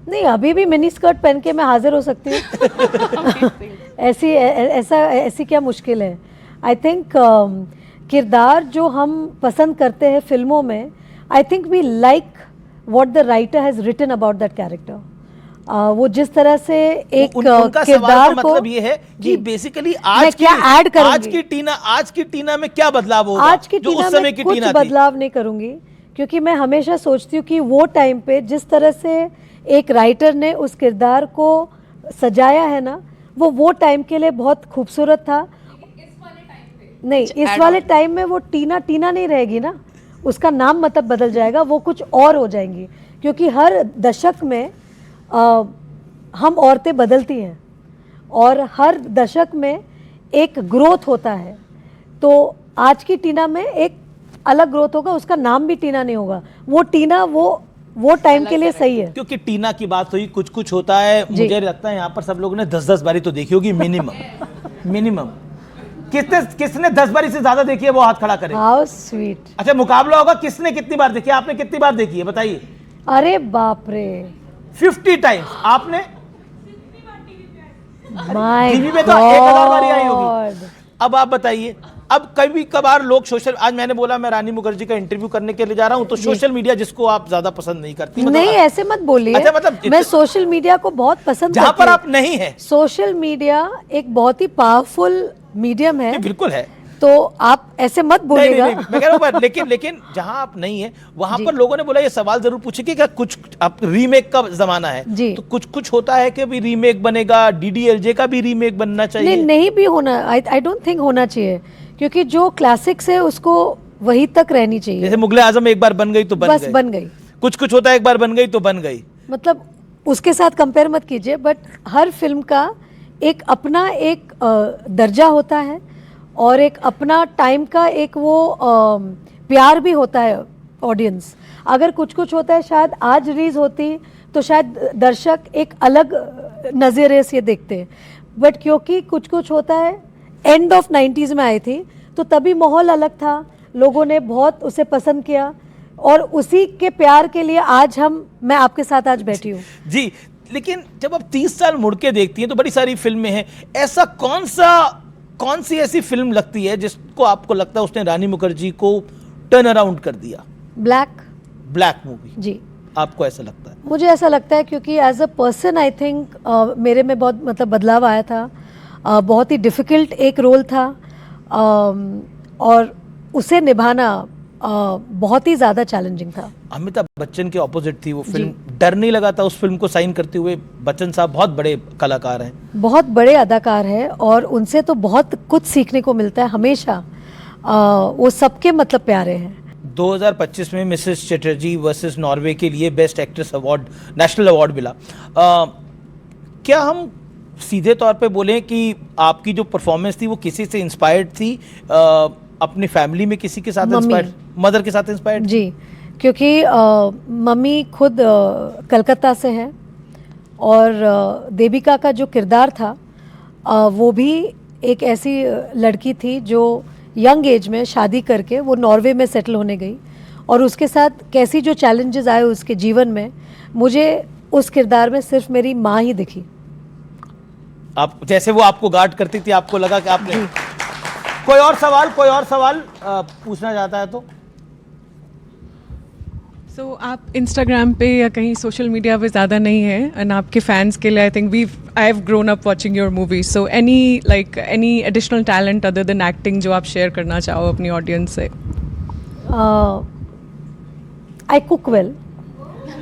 नहीं, अभी भी मिनी स्कर्ट पहन के मैं हाजिर हो सकती हूँ। ऐसी क्या मुश्किल है? आई थिंक किरदार जो हम पसंद करते हैं फिल्मों में, I think we like what the writer has written about that character. वो जिस तरह से एक उनका सवाल किरदार का को, मतलब ये है कि जी, बेसिकली मैं आज की क्या ऐड करूंगी? आज की टीना में क्या बदलाव होगा? आज की जो टीना उस समय में की कुछ टीना थी? बदलाव नहीं करूंगी, क्योंकि मैं हमेशा सोचती हूँ कि वो टाइम पे जिस तरह से एक राइटर ने उस किरदार को सजाया है ना, वो टाइम के लिए बहुत खूबसूरत था। नहीं, इस add वाले on। टाइम में वो टीना टीना नहीं रहेगी ना, उसका नाम मतलब बदल जाएगा, वो कुछ और हो जाएंगी। क्योंकि हर दशक में हम औरतें बदलती हैं और हर दशक में एक ग्रोथ होता है। तो आज की टीना में एक अलग ग्रोथ होगा, उसका नाम भी टीना नहीं होगा। वो टीना वो टाइम के लिए सही है। क्योंकि टीना की बात हुई, कुछ कुछ होता है, मुझे लगता है यहाँ पर सब लोगों ने 10-10 बारी तो देखी होगी मिनिमम। किसने 10 बारी से ज्यादा देखी है वो हाथ खड़ा करे। How sweet. अच्छा, मुकाबला होगा किसने कितनी बार देखी है। आपने कितनी बार देखी है बताइए? अरे बाप रे, 50 टाइम्स। आपने माय टीवी पे तो 1000 बारी आई होगी। अब आप बताइए, अब कभी कभार लोग सोशल, आज मैंने बोला मैं रानी मुखर्जी का इंटरव्यू करने के लिए जा रहा हूं, तो सोशल मीडिया जिसको आप ज्यादा पसंद नहीं करती, मतलब नहीं, ऐसे मत बोलिए। अच्छा, मतलब मैं सोशल मीडिया को बहुत पसंद जहां करती पर हूँ। आप नहीं है। सोशल मीडिया एक बहुत ही पावरफुल मीडियम है, ये बिल्कुल है। तो आप ऐसे मत नहीं, बोलिएगा। नहीं, मैं कह रहा हूं, लेकिन जहां आप नहीं है वहां पर लोगों ने बोला ये सवाल जरूर पूछे कि क्या कुछ, अब रीमेक का जमाना है, जी। तो कुछ होता है कि भी रीमेक बनेगा, डीडीएलजे का भी रीमेक बनना चाहिए। नहीं भी होना, आई डोंट थिंक होना चाहिए, क्योंकि जो क्लासिक्स है उसको वही तक रहनी चाहिए। जैसे मुगले आजम एक बार बन गई तो बस बन गई। कुछ होता है एक बार बन गई तो बन गई। मतलब उसके साथ कंपेयर मत कीजिए, बट हर फिल्म का एक अपना एक दर्जा होता है और एक अपना टाइम का एक वो प्यार भी होता है ऑडियंस। अगर कुछ होता है शायद आज रिलीज होती तो शायद दर्शक एक अलग नज़रिए से देखते, बट क्योंकि कुछ होता है एंड ऑफ 90s में आई थी, तो तभी माहौल अलग था, लोगों ने बहुत उसे पसंद किया और उसी के प्यार के लिए आज मैं आपके साथ आज बैठी हूँ। जी, लेकिन जब आप 30 साल मुड़ के देखती हैं तो बड़ी सारी फिल्में हैं, ऐसा कौन सी ऐसी फिल्म लगती है जिसको आपको लगता है उसने रानी मुखर्जी को टर्न अराउंड कर दिया? Black movie. जी, आपको ऐसा लगता है? मुझे ऐसा लगता है क्योंकि as a person I think मेरे में बहुत मतलब बदलाव आया था। बहुत ही डिफ़िकल्ट एक रोल था और उसे निभाना बहुत ही ज़्यादा चैलेंजिंग था। अमिताभ बच्चन के ऑपोजिट थी वो फिल्म। डर नहीं लगा था उस फिल्म को साइन करते हुए? बच्चन साहब बहुत बड़े कलाकार हैं, बहुत बड़े अदाकार हैं और उनसे तो बहुत कुछ सीखने को मिलता है हमेशा। वो सबके मतलब प्यारे हैं। 2025 में मिसेस चटर्जी वर्सेस नॉर्वे के लिए best actress award, national award मिला। क्या हम सीधे तौर पे बोलें कि आपकी जो परफॉर्मेंस थी वो किसी से इंस्पायर्ड थी? अपनी फैमिली में किसी के साथ इंस्पायर्ड, मदर के साथ इंस्पायर्ड? जी, क्योंकि मम्मी खुद कलकत्ता से है और देविका का जो किरदार था वो भी एक ऐसी लड़की थी जो यंग एज में शादी करके वो नॉर्वे में सेटल होने गई, और उसके साथ कैसी जो चैलेंजेस आए उसके जीवन में, मुझे उस किरदार में सिर्फ मेरी माँ ही दिखी। आप जैसे वो आपको गार्ड करती थी, आपको लगा कि आपने कोई और सवाल पूछना चाहता है तो? सो आप इंस्टाग्राम पे या कहीं सोशल मीडिया पे ज़्यादा नहीं है, एंड आपके फैंस के लिए I think I have grown up watching your movies, so any additional talent other than acting जो आप शेयर करना चाहो अपनी ऑडियंस से? I cook well.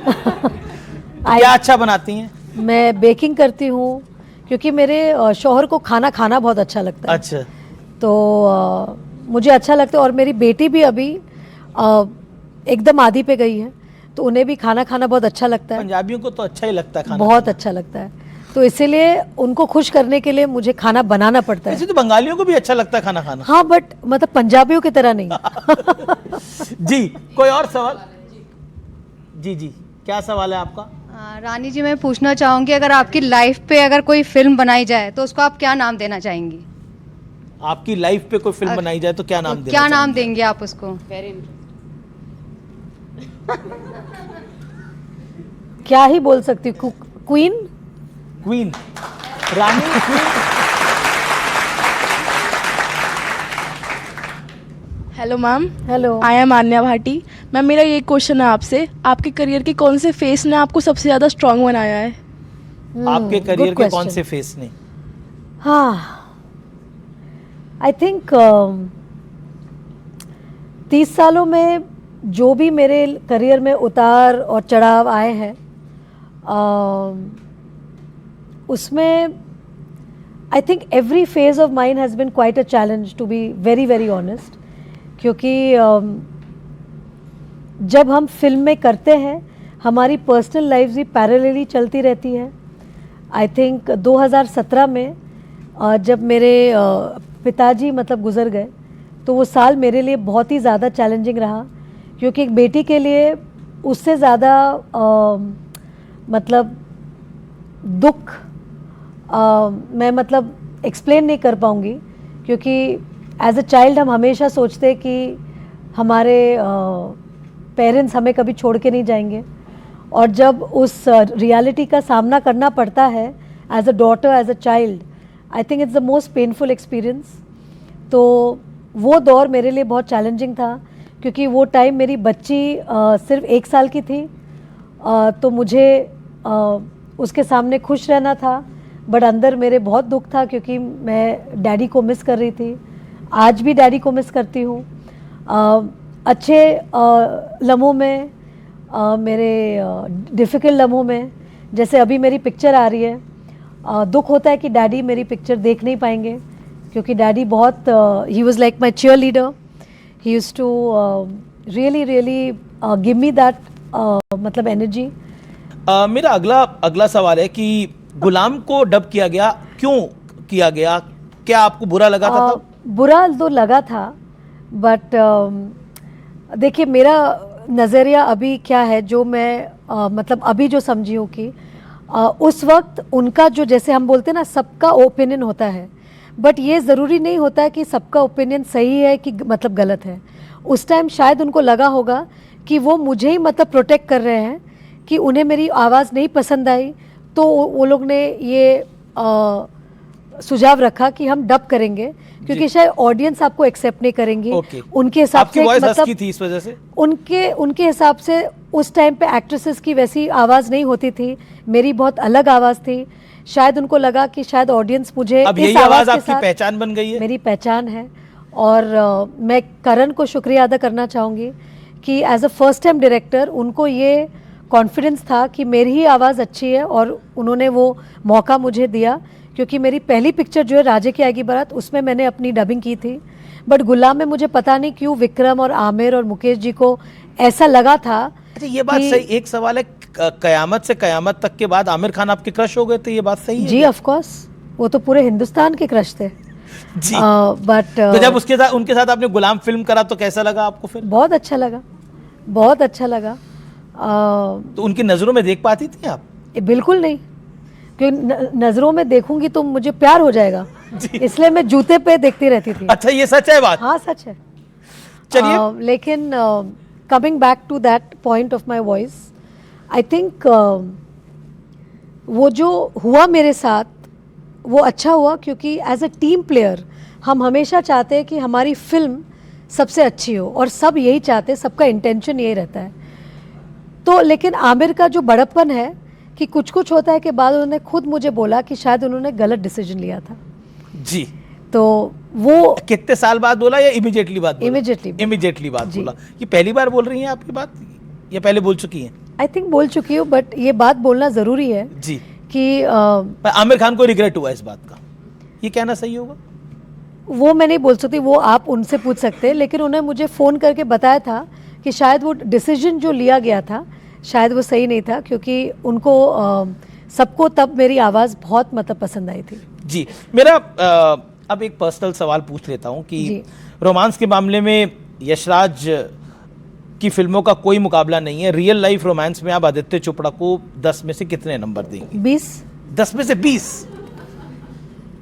क्या अच्छा बनाती हैं? मैं बेकिंग करती हूँ, क्योंकि मेरे शौहर को खाना खाना बहुत अच्छा लगता है। अच्छा। तो मुझे अच्छा लगता है, और मेरी बेटी भी अभी एकदम आदी पे गई है, तो उन्हें भी खाना खाना बहुत अच्छा लगता है। पंजाबियों को तो अच्छा ही लगता है खाना, बहुत अच्छा लगता है, तो इसीलिए उनको खुश करने के लिए मुझे खाना बनाना पड़ता है। वैसे तो बंगालियों को भी अच्छा लगता है खाना खाना। हाँ, बट मतलब पंजाबियों की तरह नहीं। जी, कोई और सवाल? जी जी, क्या सवाल है आपका? रानी जी, मैं पूछना चाहूँगी, अगर आपकी लाइफ पे अगर कोई फिल्म बनाई जाए तो उसको आप क्या नाम देना चाहेंगी? आपकी लाइफ पे कोई फिल्म बनाई जाए तो क्या नाम देना क्या नाम चाहेंगे? देंगे आप उसको? क्या ही बोल सकती हूँ, क्वीन। क्वीन, रानी queen. Hello ma'am. Hello. I am Anya Bhati. Ma'am, मेरा ये क्वेश्चन है आपसे, आपके करियर के कौन से फेस ने आपको सबसे ज़्यादा स्ट्रांग बनाया है? आपके करियर के कौन से फेस ने? हाँ, आई थिंक 30 सालों में जो भी मेरे करियर में उतार और चढ़ाव आए हैं, उसमें I think every phase of mine has been quite a challenge, to be very very honest. क्योंकि जब हम फिल्म में करते हैं, हमारी पर्सनल लाइफ भी पैरेलली चलती रहती है। आई थिंक 2017 में जब मेरे पिताजी मतलब गुज़र गए, तो वो साल मेरे लिए बहुत ही ज़्यादा चैलेंजिंग रहा, क्योंकि एक बेटी के लिए उससे ज़्यादा मतलब दुख मैं मतलब एक्सप्लेन नहीं कर पाऊँगी, क्योंकि एज अ चाइल्ड हम हमेशा सोचते कि हमारे पेरेंट्स हमें कभी छोड़ के नहीं जाएंगे, और जब उस रियलिटी का सामना करना पड़ता है as a daughter, as a child, I think it's the most painful experience. तो वो दौर मेरे लिए बहुत चैलेंजिंग था, क्योंकि वो टाइम मेरी बच्ची सिर्फ 1 साल की थी, तो मुझे उसके सामने खुश रहना था, बट अंदर मेरे बहुत दुख था, क्योंकि मैं डैडी को मिस कर रही थी। आज भी डैडी को मिस करती हूँ। अच्छे लम्हों में, मेरे डिफ़िकल्ट लम्हों में, जैसे अभी मेरी पिक्चर आ रही है, दुख होता है कि डैडी मेरी पिक्चर देख नहीं पाएंगे, क्योंकि डैडी बहुत ही was like my cheerleader. He used to really really give me that मतलब एनर्जी। मेरा अगला सवाल है कि गुलाम को डब किया गया, क्यों किया गया? क्या आपको बुरा लगा था तब? बुरा तो लगा था, बट देखिए, मेरा नज़रिया अभी क्या है, जो मैं मतलब अभी जो समझी हूँ कि उस वक्त उनका जो, जैसे हम बोलते हैं ना, सबका ओपिनियन होता है, बट ये ज़रूरी नहीं होता कि सबका ओपिनियन सही है कि मतलब गलत है। उस टाइम शायद उनको लगा होगा कि वो मुझे ही मतलब प्रोटेक्ट कर रहे हैं, कि उन्हें मेरी आवाज़ नहीं पसंद आई, तो वो लोग ने ये सुझाव रखा कि हम डब करेंगे, क्योंकि शायद ऑडियंस आपको एक्सेप्ट नहीं करेंगी। उनके हिसाब से मतलब थी इस वजह से उनके हिसाब से उस टाइम पे एक्ट्रेसेस की वैसी आवाज़ नहीं होती थी, मेरी बहुत अलग आवाज़ थी। शायद उनको लगा कि शायद ऑडियंस मुझे अब इस यही आवाज़ आपकी पहचान बन गई है। मेरी पहचान है, और मैं करण को शुक्रिया अदा करना चाहूँगी कि as a first time director उनको ये कॉन्फिडेंस था कि मेरी ही आवाज़ अच्छी है, और उन्होंने वो मौका मुझे दिया। क्योंकि मेरी पहली पिक्चर जो है राजे की आएगी बारात, उसमें मैंने अपनी डबिंग की थी, बट गुलाम में मुझे पता नहीं क्यों विक्रम और आमिर और मुकेश जी को ऐसा लगा था। अच्छा, ये बात सही, एक सवाल है, कयामत से कयामत तक के बाद आमिर खान आपके क्रश हो गए थे, ये बात सही है? जी ऑफ कोर्स, वो तो पूरे हिंदुस्तान के क्रश थे जी। बट तो जब उनके साथ आपने गुलाम फिल्म करा तो कैसा लगा आपको फिर? बहुत अच्छा लगा, बहुत अच्छा लगा। तो उनकी नज़रों में देख पाती थी आप? बिल्कुल नहीं, क्योंकि नजरों में देखूंगी तो मुझे प्यार हो जाएगा, इसलिए मैं जूते पे देखती रहती थी। अच्छा, ये सच है बात? हाँ सच है। चलिए लेकिन coming back to that point of my voice, I think वो जो हुआ मेरे साथ वो अच्छा हुआ, क्योंकि एज अ टीम प्लेयर हम हमेशा चाहते हैं कि हमारी फिल्म सबसे अच्छी हो, और सब यही चाहते हैं, सबका इंटेंशन यही रहता है। तो लेकिन आमिर का जो बड़प्पन है कि कुछ कुछ होता है के बाद उन्होंने खुद मुझे बोला कि शायद उन्होंने गलत डिसीजन लिया था। जी, तो वो कितने साल बाद बोला या इमीडिएटली बात बोला? इमीडिएटली बात बोला। ये पहली बार बोल रही हैं आपकी बात या पहले बोल चुकी हैं? आई थिंक बोल चुकी हूँ, बट ये बात बोलना ज़रूरी है जी कि पर आमिर खान को रिग्रेट हुआ इस बात का, ये कहना सही होगा? वो मैं नहीं बोल सकती, वो आप उनसे पूछ सकते हैं। लेकिन उन्होंने मुझे फ़ोन करके बताया था कि शायद वो डिसीजन जो लिया गया था शायद वो सही नहीं था, क्योंकि उनको सबको तब मेरी आवाज़ बहुत मतलब पसंद आई थी। जी, मेरा अब एक पर्सनल सवाल पूछ लेता हूँ कि रोमांस के मामले में यशराज की फिल्मों का कोई मुकाबला नहीं है। रियल लाइफ रोमांस में आप आदित्य चोपड़ा को 10 में से कितने नंबर देंगे? 20। 10 में से 20?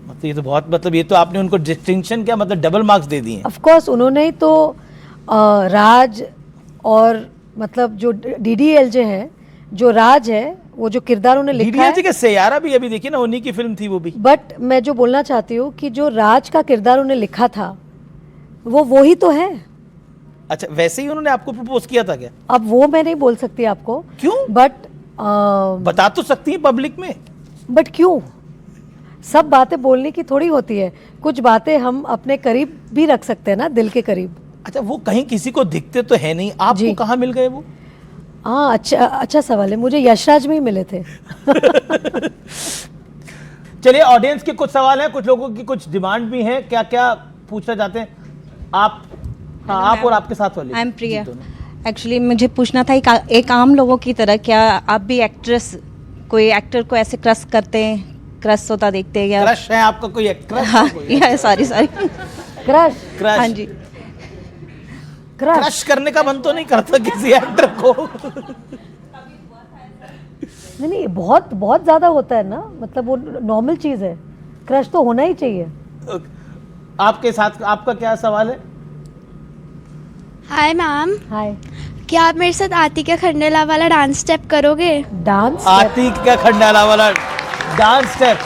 मतलब ये तो बहुत, मतलब ये तो आपने उनको डिस्टिंक्शन क्या मतलब डबल मार्क्स दे दिए। ऑफ कोर्स उन्होंने ही तो राज और मतलब जो DDLJ है, जो राज है, वो जो किरदार उन्हें लिखा है, के सैयारा भी अभी देखिए ना, उन्हीं की फिल्म थी वो भी। बट मैं जो बोलना चाहती हूँ कि जो राज का किरदार उन्हें लिखा था वो ही तो है। अच्छा, वैसे ही उन्होंने आपको प्रपोज किया था क्या? अब वो मैं नहीं बोल सकती आपको। क्यों? बट बता तो सकती है पब्लिक में। बट क्यों? सब बातें बोलने की थोड़ी होती है, कुछ बातें हम अपने करीब भी रख सकते हैं ना, दिल के करीब। अच्छा, वो कहीं किसी को दिखते तो है नहीं, आपको कहाँ मिल गए वो? हाँ, अच्छा सवाल है, मुझे यशराज में ही मिले थे। चलिए, ऑडियंस के कुछ सवाल हैं, कुछ लोगों की कुछ डिमांड भी है। क्या क्या पूछना चाहते हैं आप? हाँ, आप और आपके साथ वाले। I am Priya. एक्चुअली मुझे पूछना था, एक आम लोगों की तरह क्या आप भी एक्ट्रेस, कोई एक्टर को ऐसे क्रश करते हैं, क्रश होता देखते हैं या? क्रश है आपका कोई एक्ट्रेस? हाँ, सॉरी क्रश? हाँ जी, क्रश करने का मन तो नहीं करता किसी एक्टर को? नहीं, बहुत बहुत ज्यादा होता है ना, मतलब वो नॉर्मल चीज है, क्रश तो होना ही चाहिए। आपके साथ आपका क्या सवाल है? हाय मैम, हाय। क्या आप मेरे साथ आतिका खंडेला वाला डांस स्टेप करोगे? डांस? आतिका खंडेला वाला डांस स्टेप?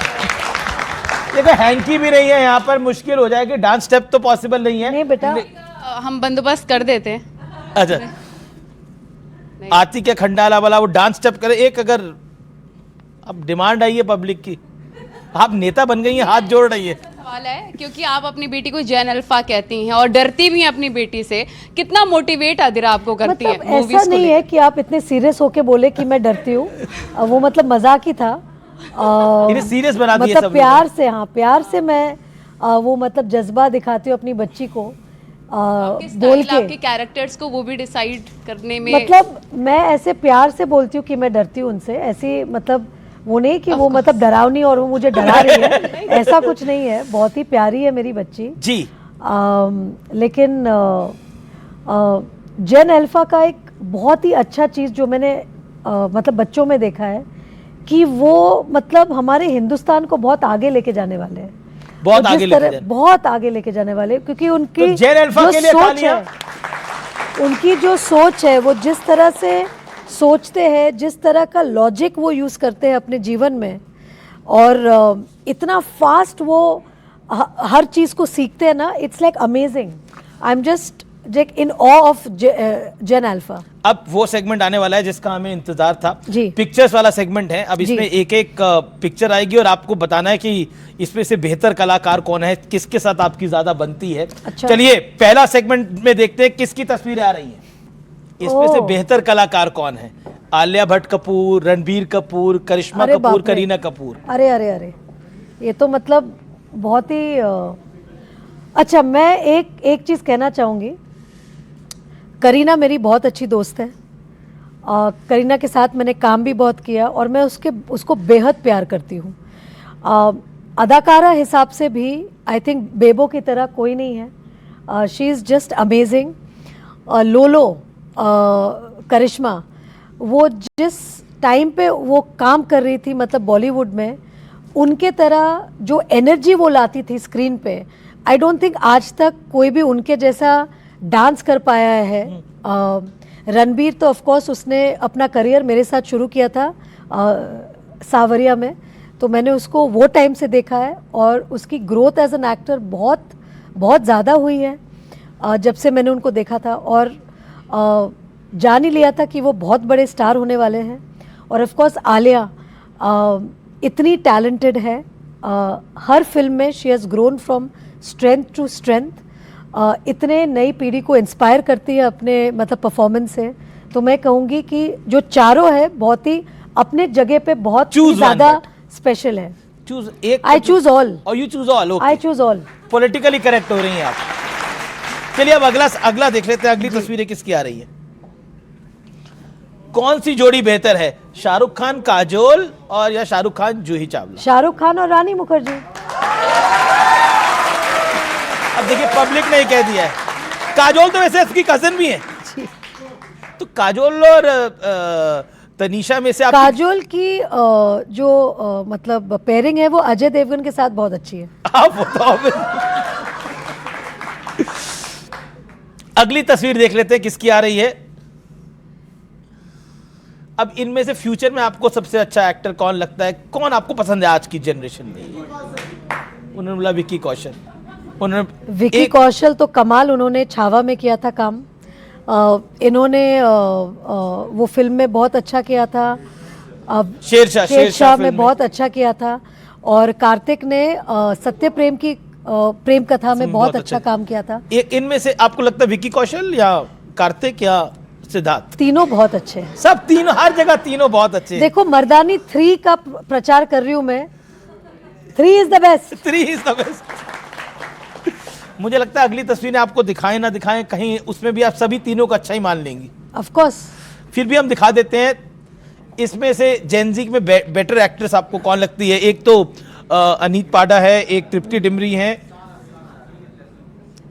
देखो, हैंकी भी नहीं है यहाँ पर, मुश्किल हो जाएगी। डांस स्टेप तो पॉसिबल नहीं है। नहीं बेटा, हम बंदोबस्त कर देते हैं। अच्छा, आतिका खंडाला वाला वो डांस स्टेप करे एक, अगर अब डिमांड आई है पब्लिक की, आप नेता बन गई हैं, हाथ जोड़ रही है। सवाल है क्योंकि आप अपनी बेटी को जैन अल्फा कहती हैं और डरती भी हैं अपनी बेटी से, कितना मोटिवेट अदिरा आपको करती मतलब है ऐसा नहीं है कि आप इतने सीरियस होके बोले कि मैं डरती हूँ, वो मतलब मजाक ही था। सीरियस बना दिया मतलब प्यार से, हाँ प्यार से मैं वो मतलब जज्बा दिखाती हूँ अपनी बच्ची को बोल के। आपके कैरेक्टर्स को वो भी डिसाइड करने में, मतलब मैं ऐसे प्यार से बोलती हूँ कि मैं डरती हूँ उनसे, ऐसी मतलब वो नहीं कि वो मतलब डरावनी और वो मुझे डरा रही है, ऐसा कुछ नहीं है। बहुत ही प्यारी है मेरी बच्ची जी। लेकिन जेन अल्फा का एक बहुत ही अच्छा चीज़ जो मैंने मतलब बच्चों में देखा है कि वो मतलब हमारे हिंदुस्तान को बहुत आगे लेके जाने वाले हैं, बहुत आगे लेके जाने वाले, क्योंकि उनकी तो जेन अल्फा के लिए सोच है, उनकी जो सोच है, वो जिस तरह से सोचते हैं, जिस तरह का लॉजिक वो यूज़ करते हैं अपने जीवन में, और इतना फास्ट वो हर चीज़ को सीखते हैं ना, it's like amazing. I am just in awe of Gen Alpha. अब वो सेगमेंट आने वाला है जिसका हमें इंतजार था, जी। पिक्चर्स वाला सेगमेंट है। अब इसमें एक एक पिक्चर आएगी और आपको बताना है कि इसमें से बेहतर कलाकार कौन है, किसके साथ आपकी ज्यादा बनती है। अच्छा। चलिए, पहला सेगमेंट में देखते हैं किसकी तस्वीरें आ रही हैं, इसमें से बेहतर कलाकार कौन है। आलिया भट्ट कपूर, रणबीर कपूर, करिश्मा कपूर, करीना कपूर। अरे अरे अरे, ये तो मतलब बहुत ही अच्छा। मैं एक चीज़ कहना चाहूँगी, करीना मेरी बहुत अच्छी दोस्त है। करीना के साथ मैंने काम भी बहुत किया और मैं उसको बेहद प्यार करती हूँ। अदाकारा हिसाब से भी आई थिंक बेबो की तरह कोई नहीं है। She is just amazing. लोलो करिश्मा, वो जिस टाइम पे वो काम कर रही थी, मतलब बॉलीवुड में, उनके तरह जो एनर्जी वो लाती थी स्क्रीन पे, आई डोंट थिंक आज तक कोई भी उनके जैसा डांस कर पाया है। रणबीर तो ऑफ कोर्स उसने अपना करियर मेरे साथ शुरू किया था सावरिया में, तो मैंने उसको वो टाइम से देखा है और उसकी ग्रोथ एज एन एक्टर बहुत बहुत ज़्यादा हुई है जब से मैंने उनको देखा था, और जान ही लिया था कि वो बहुत बड़े स्टार होने वाले हैं। और ऑफ कोर्स आलिया इतनी टैलेंटेड है, हर फिल्म में she has grown from strength to strength, इतने नई पीढ़ी को इंस्पायर करती है अपने मतलब परफॉर्मेंस से। तो मैं कहूँगी कि जो चारों है बहुत ही अपने जगह पे बहुत ही ज़्यादा स्पेशल है। चूज एक, आई चूज ऑल। और you choose all. I choose all. Politically correct हो रही हैं आप। चलिए अब अगला देख लेते हैं, अगली तस्वीरें किसकी आ रही है। कौन सी जोड़ी बेहतर है, शाहरुख खान काजोल और या शाहरुख खान जूही चावला? शाहरुख खान और रानी मुखर्जी। अब देखिए पब्लिक ने कह दिया है, काजोल तो वैसे इसकी कजन भी है, तो काजोल और तनीषा में से आप काजोल की जो मतलब पेयरिंग है वो अजय देवगन के साथ बहुत अच्छी है। आप बताओ। अगली तस्वीर देख लेते हैं किसकी आ रही है। अब इनमें से फ्यूचर में आपको सबसे अच्छा एक्टर कौन लगता है, कौन आपको पसंद है आज की जनरेशन में? उन्होंने बोला विक्की कौशल। विक्की कौशल तो कमाल, उन्होंने छावा में किया था काम, इन्होंने वो फिल्म में बहुत अच्छा किया था, अब शेरशाह में बहुत अच्छा किया था, और कार्तिक ने सत्य प्रेम की प्रेम कथा में बहुत अच्छा काम किया था। एक इनमें से आपको लगता है विक्की कौशल या कार्तिक या सिद्धार्थ? तीनों बहुत अच्छे हैं, सब तीनों, हर जगह तीनों बहुत अच्छे हैं। देखो मर्दानी 3 का प्रचार कर रही हूं मैं, 3 is the best. 3 is the best. मुझे लगता है अगली तस्वीरें आपको दिखाएं ना दिखाएं, कहीं उसमें भी आप सभी तीनों को अच्छा ही मान लेंगी। Of course. फिर भी हम दिखा देते हैं, इसमें से जेनजी में बेटर एक्ट्रेस आपको कौन लगती है? एक तो अनीत पाडा है, एक तृप्ति डिमरी है।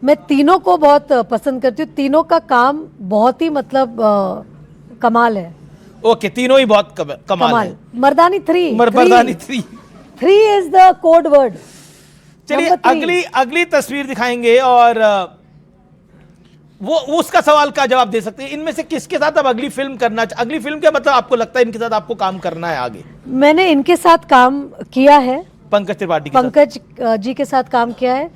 मैं तीनों को बहुत पसंद करती हूँ, तीनों का काम बहुत ही मतलब कमाल है। ओके, तीनों ही बहुत कमाल है। मर्दानी 3 इज द कोड वर्ड। चलिए अगली तस्वीर दिखाएंगे और वो उसका सवाल का जवाब दे सकते हैं। इनमें से किसके साथ अब अगली फिल्म करना, अगली फिल्म क्या मतलब आपको लगता है इनके साथ आपको काम करना है आगे? मैंने इनके साथ काम किया है, पंकज त्रिपाठी पंकज जी के साथ काम किया है।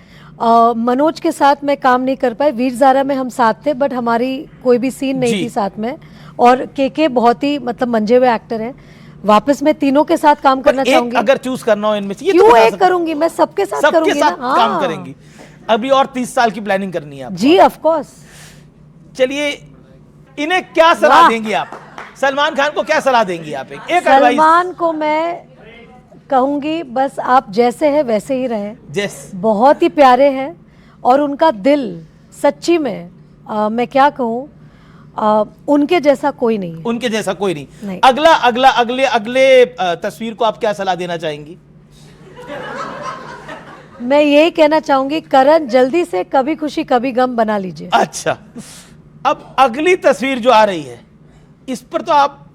मनोज के साथ मैं काम नहीं कर पाई, वीर ज़ारा में हम साथ थे बट हमारी कोई भी सीन नहीं थी साथ में, और के बहुत ही मतलब मंजे हुए एक्टर हैं। वापस मैं तीनों के साथ काम करना चाहूंगी। अगर चूज करना हो इनमें से, क्यों एक करूंगी, मैं सबके साथ करूंगी ना। काम करेंगी। अभी और 30 साल की प्लानिंग करनी है आप? जी ऑफ कोर्स। चलिए इन्हें क्या सलाह देंगी आप? सलमान खान को क्या सलाह देंगी आप? एक सलमान को मैं कहूंगी बस आप जैसे हैं वैसे ही रहें। बहुत ही प्यारे हैं और उनका दिल सच्ची में मैं क्या कहूँ, उनके जैसा कोई नहीं। उनके जैसा कोई नहीं। अगले तस्वीर को आप क्या सलाह देना चाहेंगी? मैं यही कहना चाहूंगी करण जल्दी से कभी खुशी कभी गम बना लीजिए। अच्छा, अब अगली तस्वीर जो आ रही है इस पर तो आप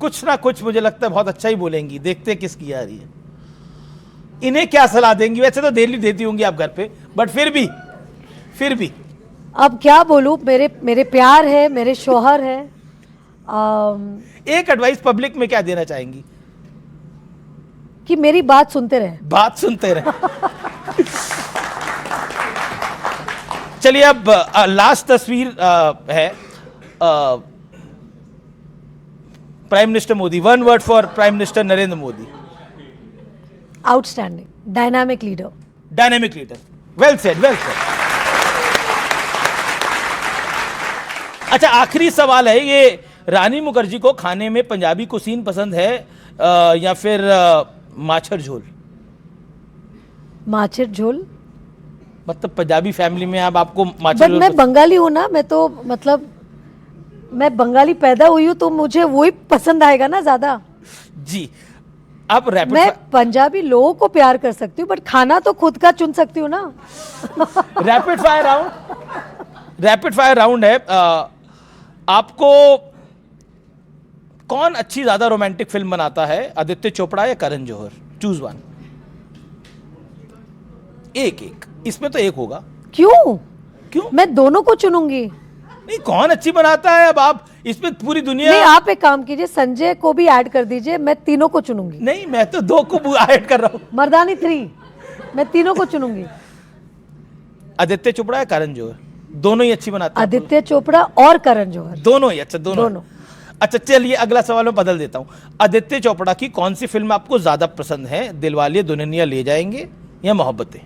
कुछ ना कुछ मुझे लगता है बहुत अच्छा ही बोलेंगी। देखते हैं किसकी आ रही है, इन्हें क्या सलाह देंगी? वैसे तो डेली देती होंगी आप घर पे, बट फिर भी अब क्या बोलूं, मेरे प्यार है, मेरे शौहर है। एक एडवाइस पब्लिक में क्या देना चाहेंगी? कि मेरी बात सुनते रहे। चलिए अब लास्ट तस्वीर है prime minister Modi. 1 word for prime minister Narendra Modi. Outstanding, dynamic leader. Well said. अच्छा, आखिरी सवाल है, ये रानी मुखर्जी को खाने में पंजाबी कुसीन पसंद है या फिर माछर झोल? माछर झोल मतलब पंजाबी फैमिली में अब आपको माछर झोल। मैं बंगाली हूँ ना, मैं तो मतलब मैं बंगाली पैदा हुई हूँ तो मुझे वही पसंद आएगा ना ज्यादा। जी, आप मैं पंजाबी लोगों को प्यार कर सकती हूँ बट खाना तो खुद का चुन सकती हूँ ना। रैपिड फायर राउंड है। आपको कौन अच्छी ज्यादा रोमांटिक फिल्म बनाता है, आदित्य चोपड़ा या करण जौहर? Choose one. एक एक, इसमें तो एक होगा। क्यों? क्यों? मैं दोनों को चुनूंगी। नहीं, कौन अच्छी बनाता है? अब आप इसमें पूरी दुनिया। नहीं, आप एक काम कीजिए, संजय को भी ऐड कर दीजिए, मैं तीनों को चुनूंगी। नहीं, मैं तो दो को ऐड कर रहा हूं। मर्दानी 3, मैं तीनों को चुनूंगी। आदित्य चोपड़ा या करण जौहर? दोनों ही अच्छी बनाते हैं। आदित्य चोपड़ा और करण जौहर दोनों ही। अच्छा, दोनों। अच्छा, चलिए अगला सवाल मैं बदल देता हूं। आदित्य चोपड़ा की कौन सी फिल्म आपको ज्यादा पसंद है? दिलवाले दुल्हनिया ले जाएंगे या मोहब्बतें?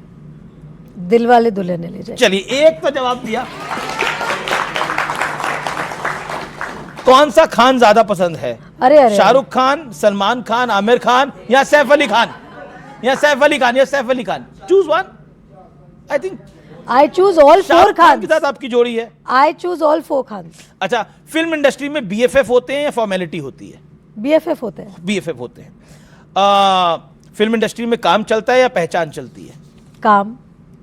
दिलवाले दुल्हनिया ले जाएंगे। चलिए, एक तो जवाब दिया। कौन सा खान ज्यादा पसंद है? अरे शाहरुख खान, सलमान खान, आमिर खान या सैफ अली खान? या सैफ अली खान या Saif Ali Khan? Choose one. I think I choose all 4 Khan के साथ आपकी जोड़ी है। I choose all 4 Khan. अच्छा, फिल्म इंडस्ट्री में बीएफएफ होते हैं या फॉर्मेलिटी होती है? बीएफएफ होते हैं। बीएफएफ होते हैं। फिल्म इंडस्ट्री में काम चलता है या पहचान चलती है? काम।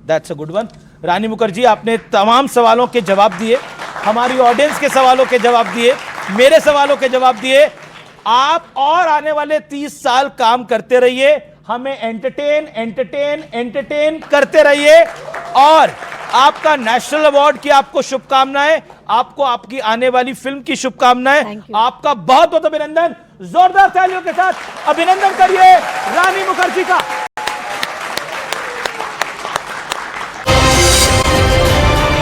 That's a good one. Rani Mukerji, आपने तमाम सवालों के जवाब दिए, हमारी ऑडियंस के सवालों के जवाब दिए, मेरे सवालों के जवाब दिए। आप और आने वाले 30 साल काम करते रहिए, हमें एंटरटेन करते रहिए। और आपका नेशनल अवार्ड की आपको शुभकामनाएं, आपको आपकी आने वाली फिल्म की शुभकामनाएं। आपका बहुत बहुत अभिनंदन। जोरदार तालियों के साथ अभिनंदन करिए रानी मुखर्जी का।